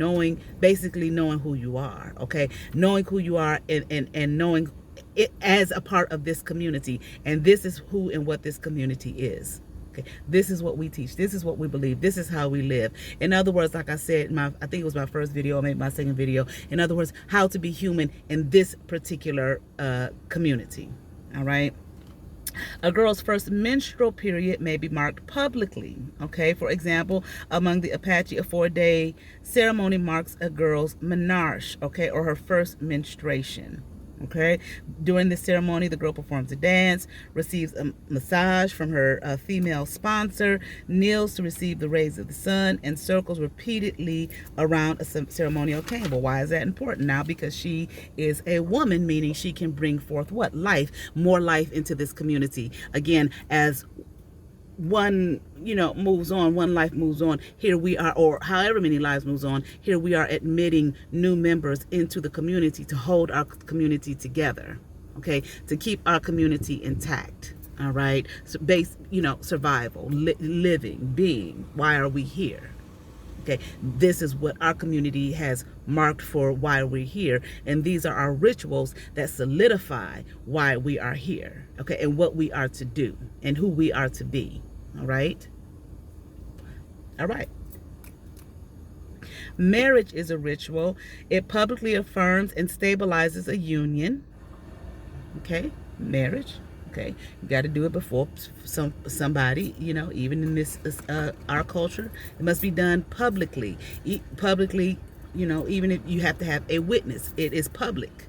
[SPEAKER 1] basically knowing who you are, okay? Knowing who you are and knowing it as a part of this community, and this is who and what this community is. Okay, this is what we teach. This is what we believe. This is how we live. In other words, like I said, I think it was my first video, or maybe my second video. In other words, how to be human in this particular community. All right. A girl's first menstrual period may be marked publicly. Okay, for example, among the Apache, a 4-day ceremony marks a girl's menarche, okay, or her first menstruation. Okay, during this ceremony, the girl performs a dance, receives a massage from her female sponsor, kneels to receive the rays of the sun, and circles repeatedly around a ceremonial table. Why is that important? Now, because she is a woman, meaning she can bring forth what? Life, more life into this community. Again, as one, you know, moves on, one life moves on, here we are, or however many lives moves on, here we are admitting new members into the community to hold our community together, okay, to keep our community intact. All right, so survival, living, being. Why are we here? Okay, this is what our community has marked for why we're here, and these are our rituals that solidify why we are here, okay, and what we are to do and who we are to be. All right. Marriage is a ritual. It publicly affirms and stabilizes a union. Okay, marriage. Okay, you got to do it before somebody, you know, even in this our culture, it must be done publicly. Publicly, you know, even if you have to have a witness, it is public.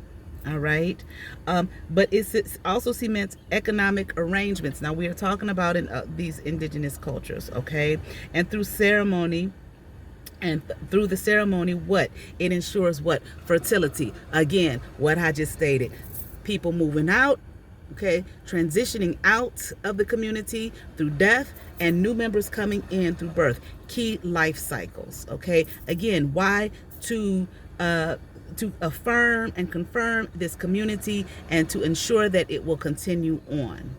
[SPEAKER 1] All right, but it also cements economic arrangements. Now we are talking about in these indigenous cultures, okay, and through ceremony, And through the ceremony, what? It ensures what? Fertility. Again, what I just stated. People moving out, okay, transitioning out of the community through death, and new members coming in through birth. Key life cycles, okay? Again, why? To affirm and confirm this community and to ensure that it will continue on.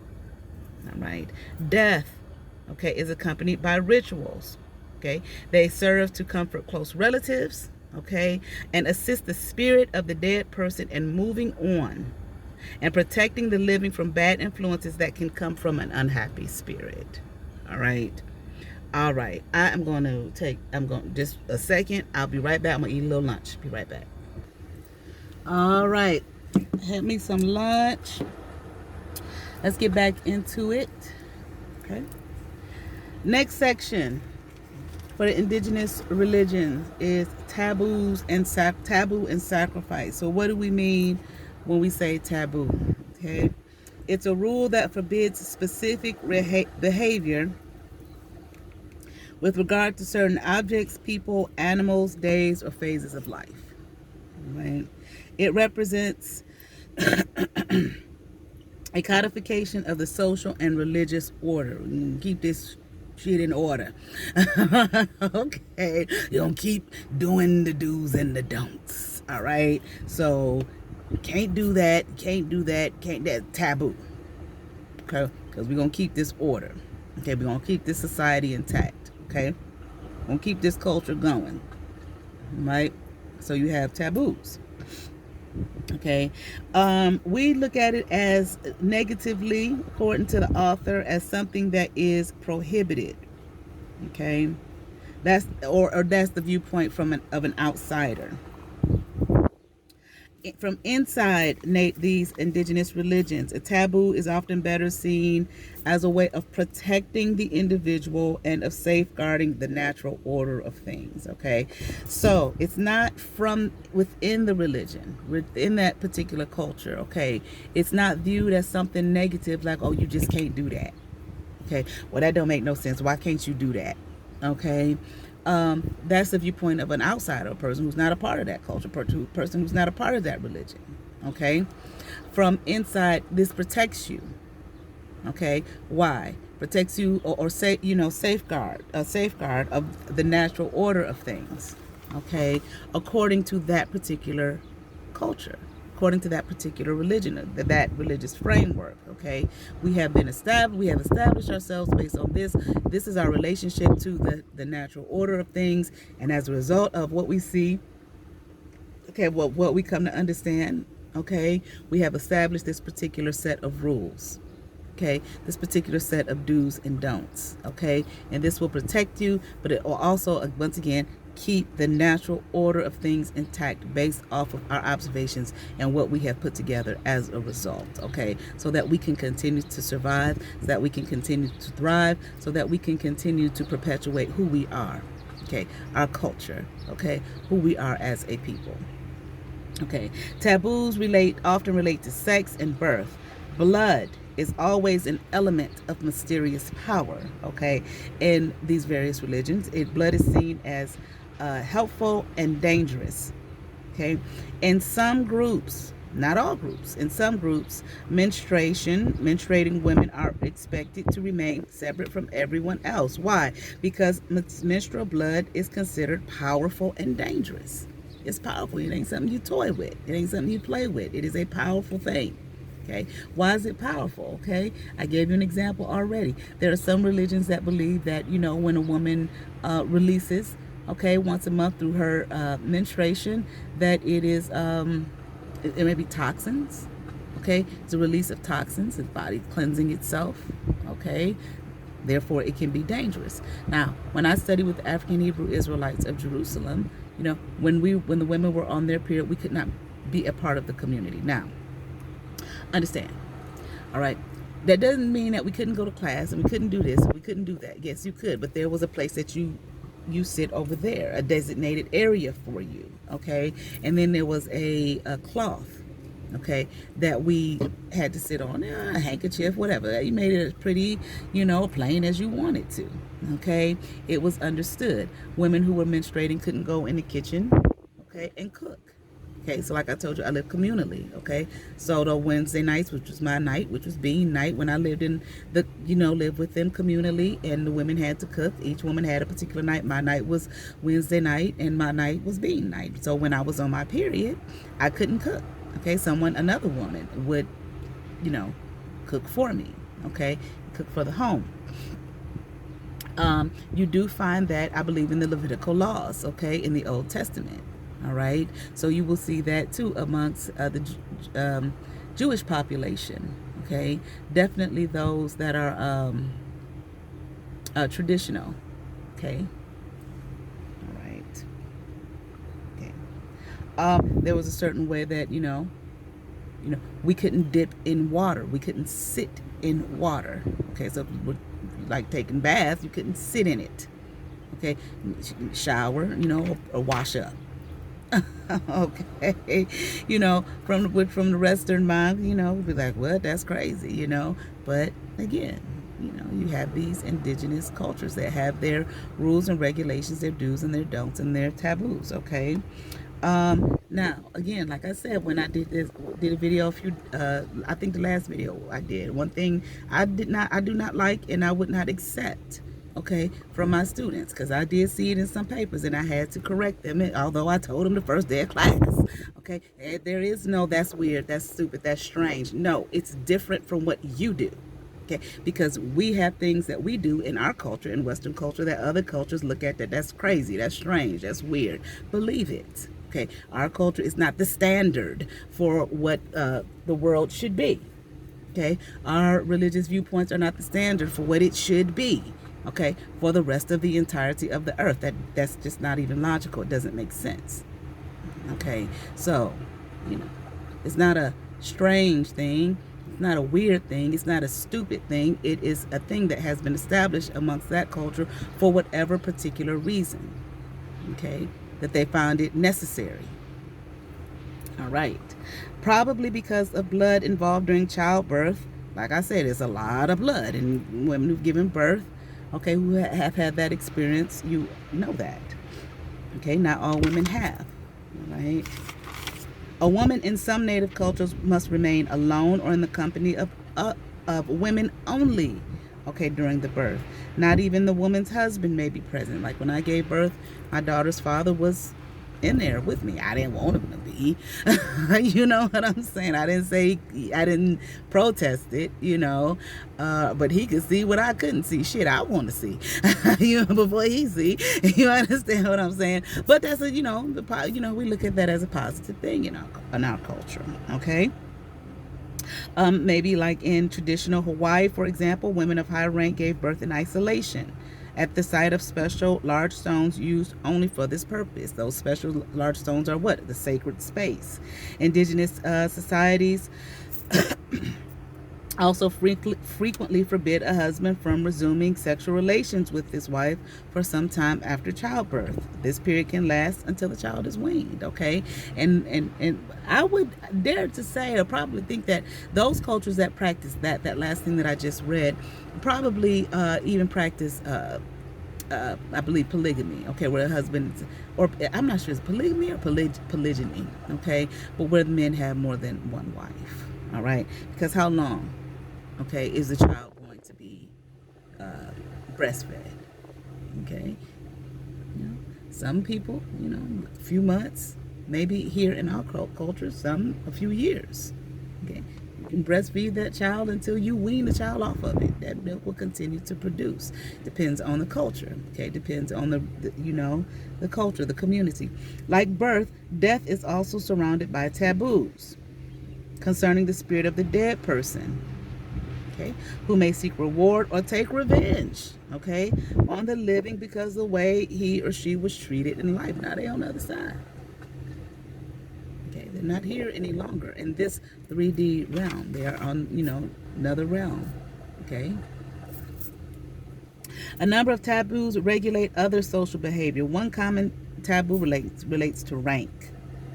[SPEAKER 1] All right. Death, okay, is accompanied by rituals. Okay, they serve to comfort close relatives, okay, and assist the spirit of the dead person in moving on and protecting the living from bad influences that can come from an unhappy spirit. All right. All right. I'm going just a second. I'll be right back. I'm going to eat a little lunch. Be right back. All right. Had me some lunch. Let's get back into it. Okay. Next section for the indigenous religions is taboos and taboo and sacrifice. So what do we mean when we say taboo? Okay, it's a rule that forbids specific behavior with regard to certain objects, people, animals, days, or phases of life. Right? It represents a codification of the social and religious order. Keep this shit in order. Okay, you don't keep doing the do's and the don'ts. All right, so can't do that, can't do that, can't that, taboo. Okay, because we're gonna keep this order. Okay, we're gonna keep this society intact. Okay, we're gonna keep this culture going. Right, so you have taboos. Okay, we look at it as negatively, according to the author, as something that is prohibited. Okay, that's that's the viewpoint of an outsider. From inside these indigenous religions, a taboo is often better seen as a way of protecting the individual and of safeguarding the natural order of things. Okay, so it's not from within the religion, within that particular culture. Okay, it's not viewed as something negative, like, oh, you just can't do that. Okay, well, that don't make no sense. Why can't you do that? Okay, that's the viewpoint of an outsider, a person who's not a part of that culture, person who's not a part of that religion. Okay, from inside, this protects you. Okay, why? Protects you, or say, safeguard of the natural order of things. Okay, according to that particular culture, according to that particular religion, that religious framework. Okay, we have established ourselves based on this. This is our relationship to the natural order of things, and as a result of what we see, okay, what we come to understand, okay, we have established this particular set of rules. Okay, this particular set of do's and don'ts. Okay, and this will protect you, but it will also, once again, keep the natural order of things intact based off of our observations and what we have put together as a result. Okay, so that we can continue to survive, so that we can continue to thrive, so that we can continue to perpetuate who we are. Okay, our culture. Okay, who we are as a people. Okay, taboos often relate to sex and birth. Blood is always an element of mysterious power. Okay, in these various religions, blood is seen as helpful and dangerous. Okay, in some groups, not all groups, in some groups, menstruating women are expected to remain separate from everyone else. Why? Because menstrual blood is considered powerful and dangerous. It's powerful. It ain't something you toy with. It ain't something you play with. It is a powerful thing. Okay, why is it powerful? Okay, I gave you an example already. There are some religions that believe that, when a woman releases, okay, once a month through her menstruation, that it is it may be toxins. Okay, it's a release of toxins, the body cleansing itself. Okay, therefore it can be dangerous. Now, when I studied with the African Hebrew Israelites of Jerusalem, when the women were on their period, we could not be a part of the community. Now, understand, all right, that doesn't mean that we couldn't go to class and we couldn't do this and we couldn't do that. Yes, you could, but there was a place that you sit over there, a designated area for you. Okay, and then there was a cloth, okay, that we had to sit on a handkerchief, whatever. You made it as pretty, plain as you wanted to, okay? It was understood. Women who were menstruating couldn't go in the kitchen, okay, and cook. Okay, so like I told you, I lived communally. Okay, so the Wednesday nights, which was my night, which was bean night, when I lived in the, lived with them communally, and the women had to cook. Each woman had a particular night. My night was Wednesday night, and my night was bean night. So when I was on my period, I couldn't cook. Okay, another woman would, cook for me. Okay, cook for the home. You do find that, I believe, in the Levitical laws, okay, in the Old Testament. All right, so you will see that too amongst the Jewish population. Okay, definitely those that are traditional. Okay, all right. Okay, there was a certain way that we couldn't dip in water. We couldn't sit in water. Okay, so if you would like taking baths, you couldn't sit in it. Okay, shower, or wash up. Okay, from the Western mind, we'd be like, what? That's crazy, But again, you have these indigenous cultures that have their rules and regulations, their do's and their don'ts, and their taboos. Okay. Now again, like I said, when I did a video I think the last video I did, one thing I do not like and I would not accept, okay, from my students, because I did see it in some papers and I had to correct them, although I told them the first day of class, okay, there is no, that's weird, that's stupid, that's strange. No, it's different from what you do. Okay, because we have things that we do in our culture, in Western culture, that other cultures look at that's crazy, that's strange, that's weird. Believe it. Okay, our culture is not the standard for what the world should be. Okay, our religious viewpoints are not the standard for what it should be. Okay, for the rest of the entirety of the earth. That's just not even logical. It doesn't make sense. Okay, so it's not a strange thing. It's not a weird thing. It's not a stupid thing. It is a thing that has been established amongst that culture for whatever particular reason. Okay, that they found it necessary. All right. Probably because of blood involved during childbirth. Like I said, there's a lot of blood in women who've given birth. Okay, who have had that experience, you know that. Okay, not all women have. All right. A woman in some native cultures must remain alone or in the company of women only, okay, during the birth. Not even the woman's husband may be present. Like when I gave birth, my daughter's father was in there with me. I didn't want him to be. You know what I'm saying? I didn't protest it, but he could see what I couldn't see. Shit, I want to see, before he see. You understand what I'm saying? But that's we look at that as a positive thing in our culture. Okay. Maybe like in traditional Hawaii, for example, women of high rank gave birth in isolation at the site of special large stones used only for this purpose. Those special large stones are what? The sacred space. Indigenous societies also frequently forbid a husband from resuming sexual relations with his wife for some time after childbirth. This period can last until the child is weaned, okay? And I would dare to say, or probably think that those cultures that practice that last thing that I just read, probably even practice I believe polygamy, okay, where a husband, or I'm not sure it's polygamy or polygyny, okay, but where the men have more than one wife, all right, because how long, okay, is the child going to be breastfed, okay, some people, a few months, maybe here in our culture, some a few years, okay. You can breastfeed that child until you wean the child off of it. That milk will continue to produce. Depends on the culture, okay? Depends on the culture, the community. Like birth, death is also surrounded by taboos concerning the spirit of the dead person, okay, who may seek reward or take revenge, okay, on the living because of the way he or she was treated in life. Now they're on the other side. They're not here any longer in this 3D realm. They are on, another realm. Okay. A number of taboos regulate other social behavior. One common taboo relates to rank.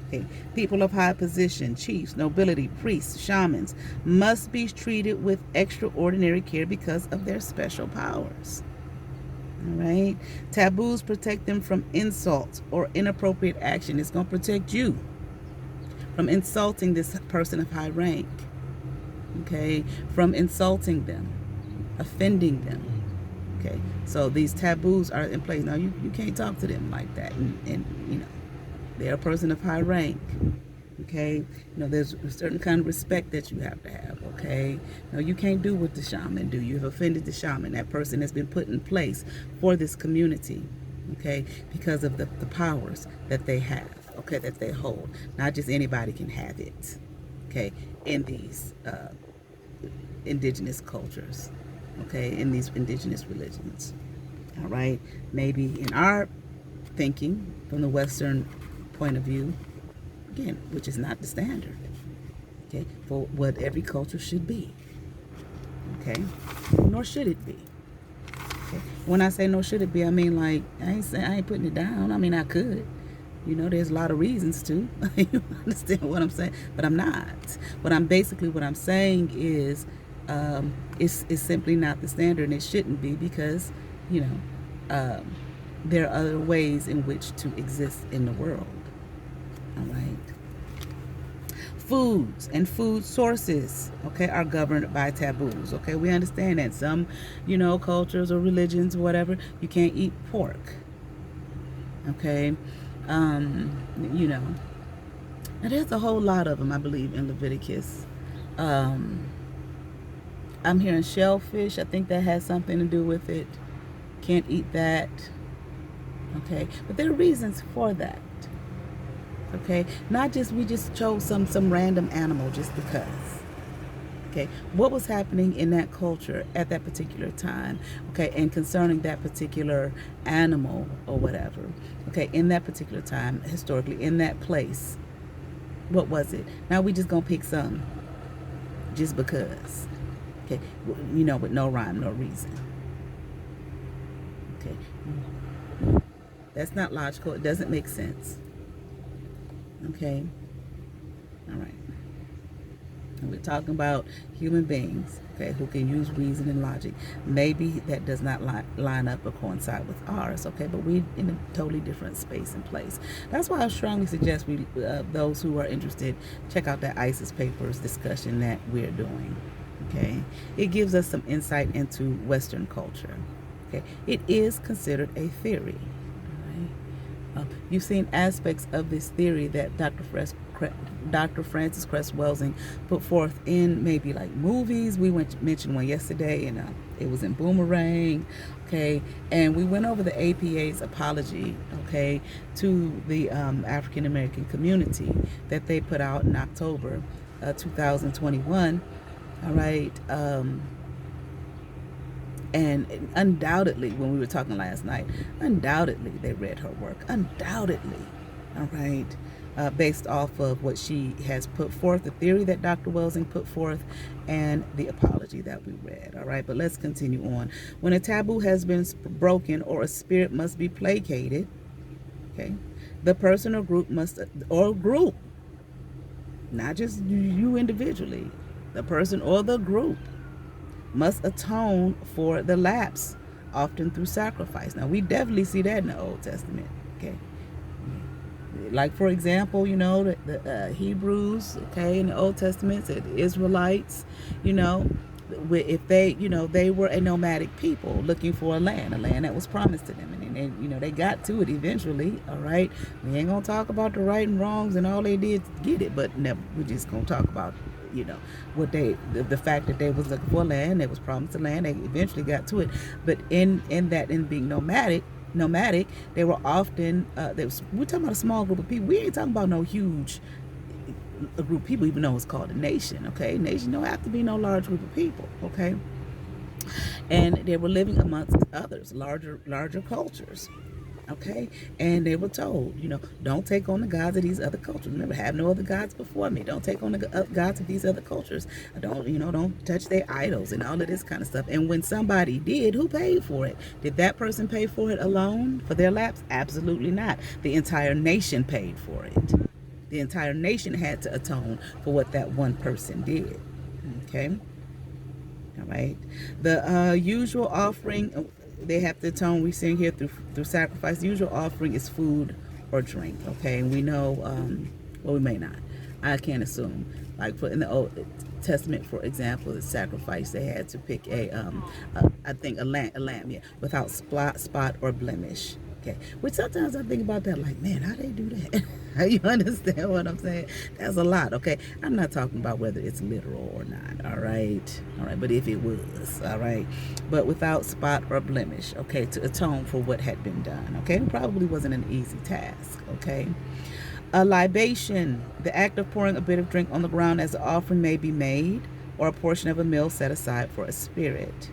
[SPEAKER 1] Okay. People of high position, chiefs, nobility, priests, shamans, must be treated with extraordinary care because of their special powers. All right. Taboos protect them from insults or inappropriate action. It's going to protect you from insulting this person of high rank. Okay. From insulting them, offending them. Okay. So these taboos are in place. Now, you can't talk to them like that. And you know, they're a person of high rank. Okay, there's a certain kind of respect that you have to have. Okay, no, you can't do what the shaman do. You've offended the shaman. That person has been put in place for this community. Okay, because of the powers that they have. Okay, that they hold. Not just anybody can have it. Okay, in these indigenous cultures. Okay, in these indigenous religions. All right, maybe in our thinking from the Western point of view, again, which is not the standard, okay, for what every culture should be, okay, nor should it be. Okay? When I say nor should it be, I mean, like, I ain't putting it down. I mean, I could, there's a lot of reasons to. You understand what I'm saying? But I'm not. What I'm saying is, it's simply not the standard, and it shouldn't be, because, there are other ways in which to exist in the world. All right. Foods and food sources, okay, are governed by taboos. Okay, we understand that some, cultures or religions, whatever, you can't eat pork. Okay, now there's a whole lot of them, I believe, in Leviticus. I'm hearing shellfish. I think that has something to do with it. Can't eat that. Okay, but there are reasons for that. Okay, not just we just chose some random animal just because. Okay, what was happening in that culture at that particular time? Okay, and concerning that particular animal or whatever. Okay, in that particular time, historically, in that place, what was it? Now we just gonna pick some, just because. Okay, with no rhyme, no reason. Okay, that's not logical. It doesn't make sense. Okay, all right. And we're talking about human beings, okay, who can use reason and logic. Maybe that does not line up or coincide with ours, okay, but we're in a totally different space and place. That's why I strongly suggest those who are interested, check out that ISIS papers discussion that we're doing, okay. It gives us some insight into Western culture, okay. It is considered a theory. You've seen aspects of this theory that Dr. Francis Cress Welsing put forth in maybe like movies. We mentioned one yesterday, and it was in Boomerang, okay, and we went over the APA's apology, okay, to the African American community that they put out in October 2021, all right. And undoubtedly, when we were talking last night, undoubtedly they read her work. Undoubtedly, all right, based off of what she has put forth, the theory that Dr. Welsing put forth, and the apology that we read. All right, but let's continue on. When a taboo has been broken or a spirit must be placated, okay, the person or group not just you individually, the person or the group must atone for the lapse, often through sacrifice. Now, we definitely see that in the Old Testament, okay? Like, for example, the Hebrews, okay, in the Old Testament, the Israelites, if they were a nomadic people looking for a land that was promised to them, and they got to it eventually, all right? We ain't gonna talk about the right and wrongs and all they did to get it, but we're just gonna talk about what the fact that they was looking for land, they was promised a land, they eventually got to it. But in being nomadic, they were often we're talking about a small group of people. We ain't talking about no huge group of people, even though it's called a nation, okay? Nation don't have to be no large group of people, okay? And they were living amongst others, larger cultures, okay? And they were told, don't take on the gods of these other cultures. Remember, have no other gods before me. Don't take on the gods of these other cultures. Don't touch their idols and all of this kind of stuff. And when somebody did, who paid for it? Did that person pay for it alone, for their lapse? Absolutely not. The entire nation paid for it. The entire nation had to atone for what that one person did. Okay. All right. The usual offering, they have to atone. We sing here through sacrifice. The usual offering is food or drink. Okay, and we know, well, we may not. I can't assume. Like in the Old Testament, for example, the sacrifice, they had to pick I think a lamb, yeah, without spot or blemish. Okay, which sometimes I think about that, like, man, how they do that? You understand what I'm saying? That's a lot. Okay, I'm not talking about whether it's literal or not. All right, but if it was, all right, but without spot or blemish. Okay, to atone for what had been done. Okay, it probably wasn't an easy task. Okay. A libation, the act of pouring a bit of drink on the ground as an offering, may be made, or a portion of a meal set aside for a spirit.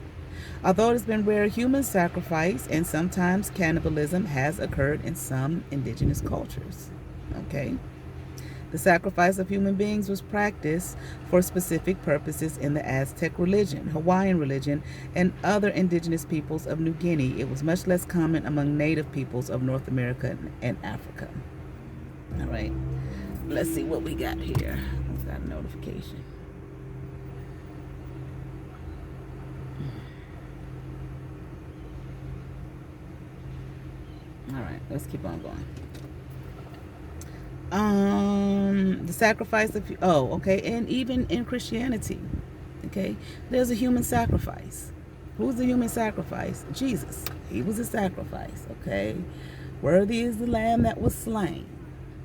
[SPEAKER 1] Although it has been rare, human sacrifice and sometimes cannibalism has occurred in some indigenous cultures. Okay. The sacrifice of human beings was practiced for specific purposes in the Aztec religion, Hawaiian religion, and other indigenous peoples of New Guinea. It was much less common among native peoples of North America and Africa. All right, let's see what we got here. We've got a notification. All right, let's keep on going. The sacrifice of, and even in Christianity, okay, there's a human sacrifice. Who's the human sacrifice? Jesus. He was a sacrifice. Okay, worthy is the lamb that was slain.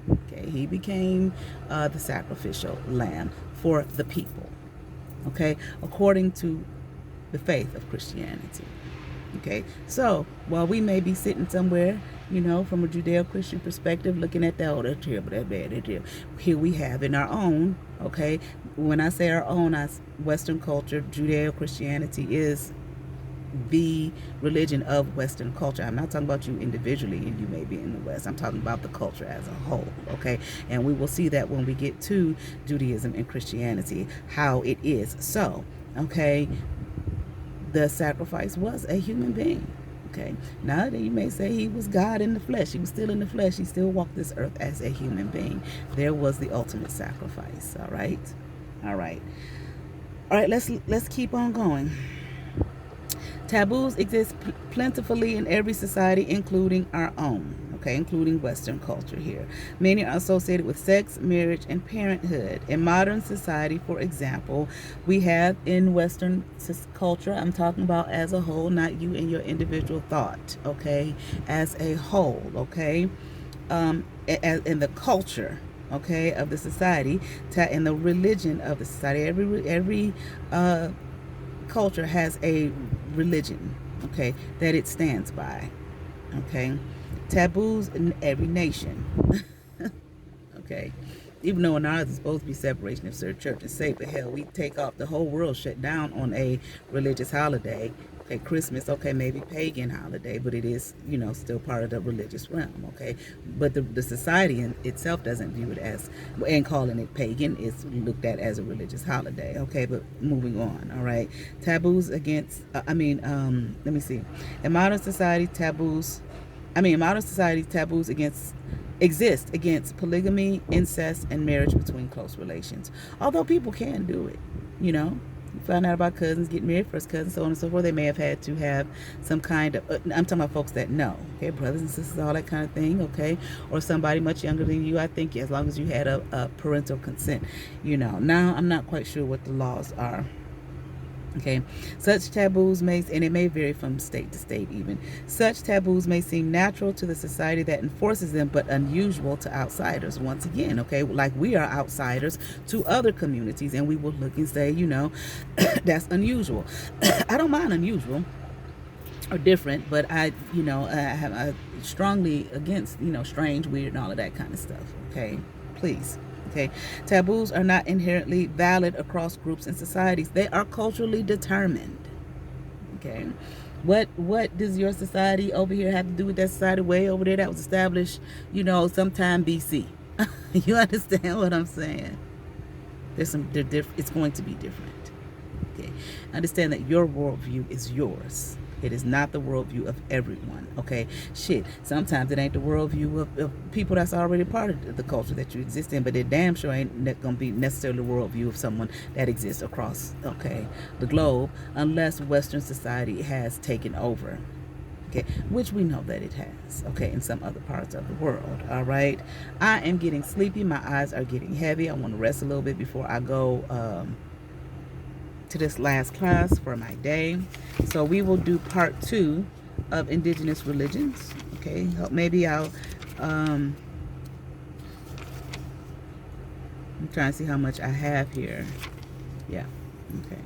[SPEAKER 1] Okay, he became the sacrificial lamb for the people. Okay, according to the faith of Christianity. Okay, so while we may be sitting somewhere, from a Judeo-Christian perspective, looking at that, oh, that's terrible, that's bad, that's terrible. Here we have in our own, okay, when I say our own, Western culture, Judeo-Christianity is the religion of Western culture. I'm not talking about you individually and you may be in the West. I'm talking about the culture as a whole, okay? And we will see that when we get to Judaism and Christianity, how it is. So, okay, the sacrifice was a human being, okay? Now, you may say he was God in the flesh. He was still in the flesh. He still walked this earth as a human being. There was the ultimate sacrifice, all right? All right, let's keep on going. Taboos exist plentifully in every society, including our own, okay, including Western culture here. Many are associated with sex, marriage, and parenthood. In modern society, for example, we have in Western culture, I'm talking about as a whole, not you and your individual thought, okay, as a whole, okay, in the culture, okay, of the society, in the religion of the society. Every culture has a religion, okay, that it stands by, okay. Taboos in every nation, okay. Even though in ours it's supposed to be separation of church and state, but hell, we take off the whole world, shut down on a religious holiday. Okay, Christmas, okay, maybe pagan holiday, but it is, still part of the religious realm, okay? But the society in itself doesn't view it as, and calling it pagan, it's looked at as a religious holiday, okay? But moving on, all right? Taboos against, let me see. In modern society, taboos exist against polygamy, incest, and marriage between close relations. Although people can do it, You find out about cousins getting married, first cousins, so on and so forth. They may have had to have some kind of, I'm talking about folks that know, okay, brothers and sisters, all that kind of thing, okay, or somebody much younger than you, I think, as long as you had a parental consent, Now, I'm not quite sure what the laws are. Okay, such taboos and it may vary from state to state even. Such taboos may seem natural to the society that enforces them, but unusual to outsiders. Once again, okay, like we are outsiders to other communities, and we will look and say, that's unusual. I don't mind unusual or different, but I strongly against, strange, weird, and all of that kind of stuff. Okay, please. Okay, taboos are not inherently valid across groups and societies. They are culturally determined. Okay, what does your society over here have to do with that society way over there that was established, sometime BC? You understand what I'm saying? It's going to be different. Okay, understand that your worldview is yours. It is not the worldview of everyone, okay? Shit, sometimes it ain't the worldview of people that's already part of the culture that you exist in, but it damn sure ain't gonna be necessarily the worldview of someone that exists across, okay, the globe, unless Western society has taken over. Okay, which we know that it has, okay, in some other parts of the world. All right, I am getting sleepy. My eyes are getting heavy. I want to rest a little bit before I go to this last class for my day. So we will do part 2 of indigenous religions. Okay, maybe I'll I'm trying to see how much I have here. Yeah, okay,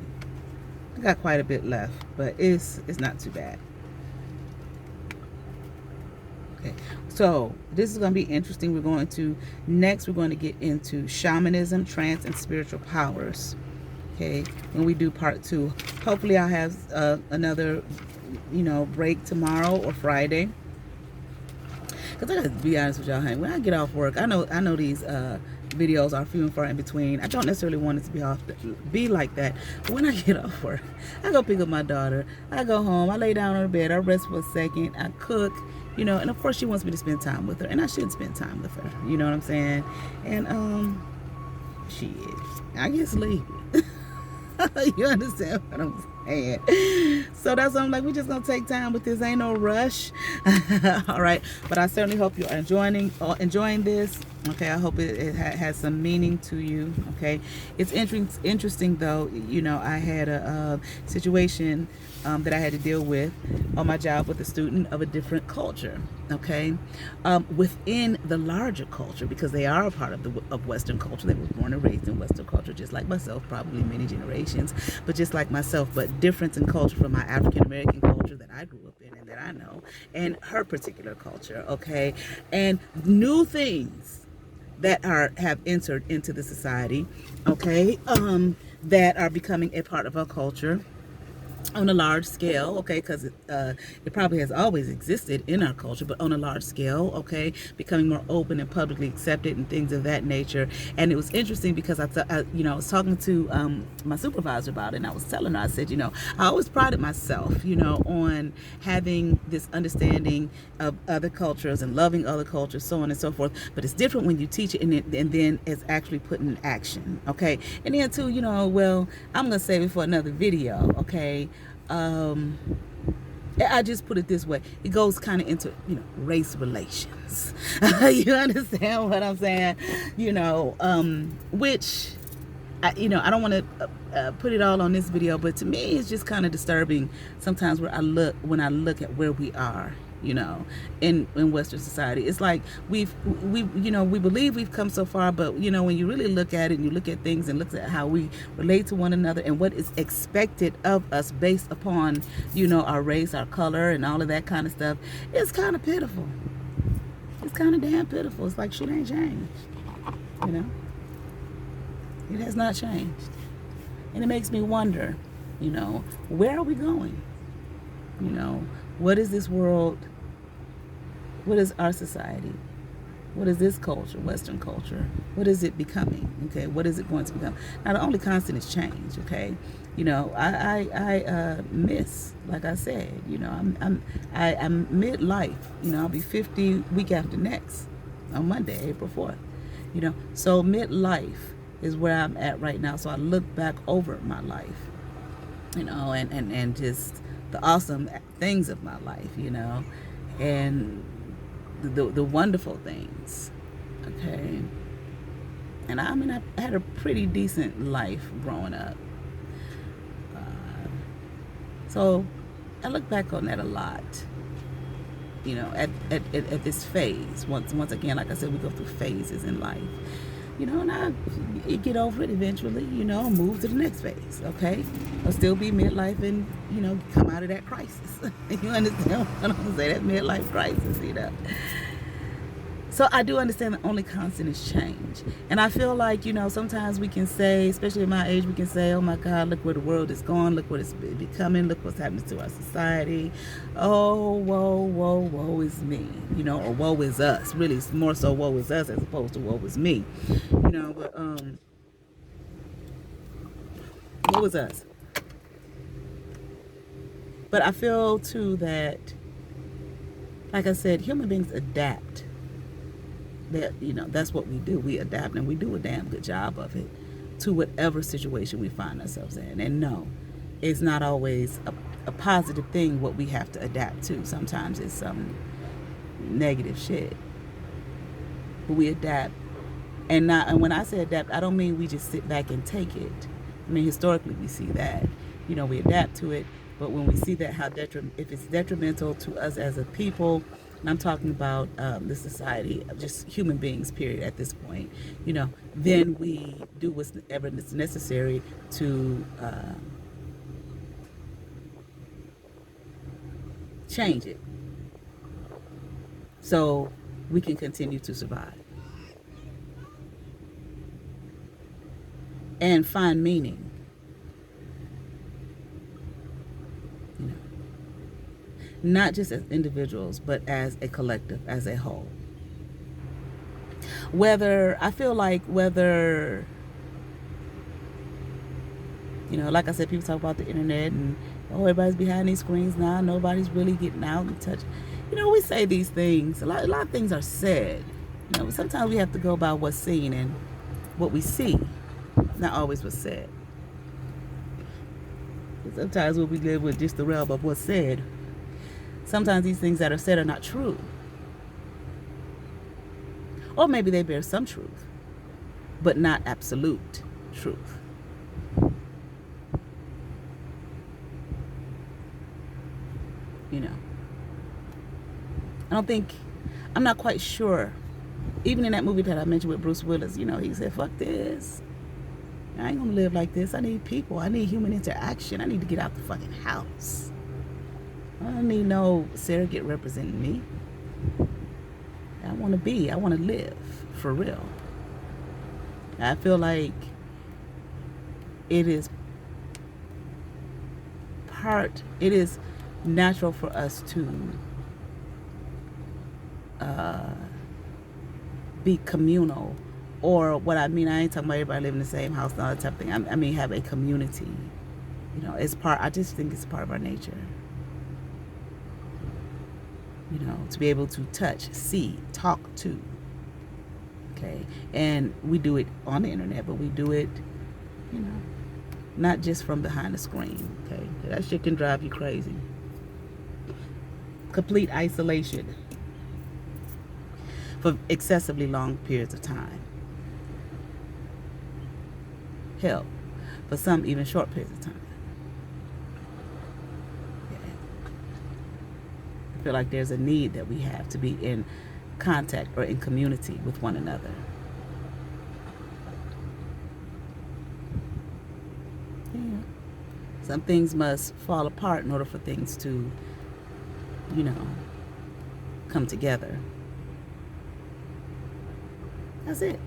[SPEAKER 1] I got quite a bit left, but it's not too bad. Okay, so this is going to be interesting. We're going to get into shamanism, trance, and spiritual powers. Okay, when we do part 2, hopefully I'll have another, break tomorrow or Friday. Cause I gotta be honest with y'all, honey. When I get off work, I know these videos are few and far in between. I don't necessarily want it to be like that. But when I get off work, I go pick up my daughter. I go home. I lay down on the bed. I rest for a second. I cook. And of course she wants me to spend time with her, and I should spend time with her. You know what I'm saying? And I get sleepy. You understand what I'm saying? So that's why I'm like, we're just gonna take time with this. Ain't no rush. All right, but I certainly hope you're enjoying this. Okay, I hope it has some meaning to you. Okay, it's interesting though. I had a situation that I had to deal with on my job with a student of a different culture. Okay, within the larger culture, because they are a part of Western culture. They were born and raised in Western culture, just like myself, probably many generations, but just like myself, but difference in culture from my African American culture that I grew up in and that I know, and her particular culture. Okay, and new things that have entered into the society, okay, that are becoming a part of our culture on a large scale, okay, because it probably has always existed in our culture, but on a large scale, okay, becoming more open and publicly accepted and things of that nature. And it was interesting because I was talking to my supervisor about it, and I was telling her, I said, I always prided myself, on having this understanding of other cultures and loving other cultures, so on and so forth. But it's different when you teach it and then it's actually put in action, okay. And then too, well, I'm gonna save it for another video, okay. I just put it this way. It goes kind of into, race relations. You understand what I'm saying? Which, I don't want to put it all on this video, but to me, it's just kind of disturbing sometimes when I look at where we are, in Western society. It's like we believe we've come so far, but when you really look at it and you look at things and look at how we relate to one another and what is expected of us based upon our race, our color, and all of that kind of stuff, it's kind of pitiful. It's kind of damn pitiful. It's like shit ain't changed. It has not changed, and it makes me wonder, where are we going? What is this world? What is our society? What is this culture, Western culture? What is it becoming? Okay, what is it going to become? Now, the only constant is change. Okay, I miss, like I said, I'm midlife. I'll be 50 week after next on Monday, April 4th. So midlife is where I'm at right now. So I look back over my life, and just the awesome things of my life, and the wonderful things, okay. And I had a pretty decent life growing up, so I look back on that a lot, at this phase. Once again, like I said, we go through phases in life, and you get over it eventually, move to the next phase, okay? I'll still be midlife and, come out of that crisis. You understand what I'm saying? That midlife crisis, So I do understand the only constant is change. And I feel like, sometimes we can say, especially at my age, we can say, oh my God, look where the world is going. Look what it's becoming. Look what's happening to our society. Oh, woe is me. Or woe is us. Really, it's more so woe is us as opposed to woe is me. But woe is us. But I feel too that, like I said, human beings adapt. That, you know, that's what we do. We adapt, and we do a damn good job of it to whatever situation we find ourselves in. And no, it's not always a positive thing what we have to adapt to. Sometimes it's some negative shit. But we adapt. And when I say adapt, I don't mean we just sit back and take it. I mean, historically we see that. You know, we adapt to it. But when we see that, if it's detrimental to us as a people, and I'm talking about the society, just human beings, period, at this point, you know, then we do whatever is necessary to change it so we can continue to survive and find meaning. You know, not just as individuals, but as a collective, as a whole. I feel like whether, you know, like I said, people talk about the internet and, oh, everybody's behind these screens now, nobody's really getting out and touch. You know, we say these things, a lot of things are said. You know, sometimes we have to go by what's seen and what we see, not always what's said. Sometimes when we live with just the realm of what's said, sometimes these things that are said are not true. Or maybe they bear some truth, but not absolute truth. You know, I'm not quite sure. Even in that movie that I mentioned with Bruce Willis, you know, he said, fuck this. I ain't gonna live like this. I need people. I need human interaction. I need to get out the fucking house. I don't need no surrogate representing me. I want to live for real. I feel like it is natural for us to be communal, or what I mean, I ain't talking about everybody living in the same house and all that type of thing. I mean, have a community. You know, I just think it's part of our nature. You know, to be able to touch, see, talk to. Okay, and we do it on the internet, but we do it, you know, not just from behind the screen. Okay, that shit can drive you crazy. Complete isolation for excessively long periods of time. Hell, for some even short periods of time. Yeah. I feel like there's a need that we have to be in contact or in community with one another. Yeah. Some things must fall apart in order for things to, you know, come together. That's it.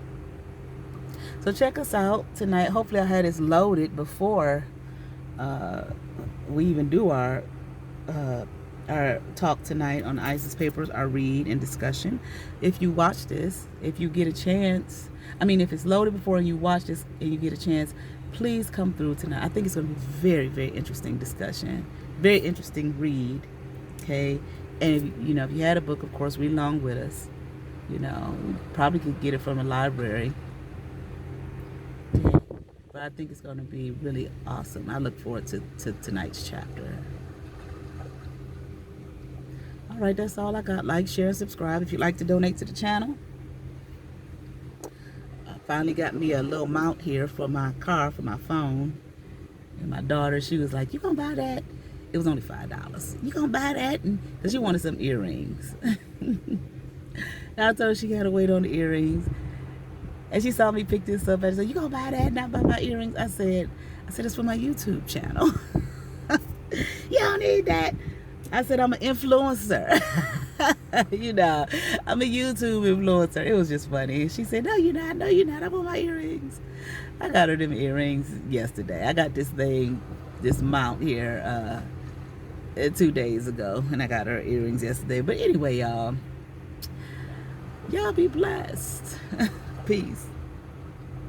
[SPEAKER 1] So check us out tonight. Hopefully I had this loaded before we even do our talk tonight on Isis Papers, our read and discussion. If you watch this, if you get a chance, if it's loaded before and you watch this and you get a chance, please come through tonight. I think it's going to be very, very interesting discussion, very interesting read. Okay, and if you had a book, of course, read along with us. You probably could get it from a library. Okay. But I think it's going to be really awesome. I look forward to tonight's chapter. All right, that's all I got. Like, share, subscribe if you'd like to donate to the channel. I finally got me a little mount here for my car, for my phone. And my daughter, she was like, "You gonna buy that?" It was only $5. "You gonna buy that?" Because she wanted some earrings. I told her she had to wait on the earrings. And she saw me pick this up and she said, "You gonna buy that, not buy my earrings?" I said, "It's for my YouTube channel." "You don't need that." I said, "I'm an influencer." I'm a YouTube influencer. It was just funny. She said, "No, you're not. No, you're not. I want my earrings." I got her them earrings yesterday. I got this mount here 2 days ago. And I got her earrings yesterday. But anyway, y'all be blessed. Peace.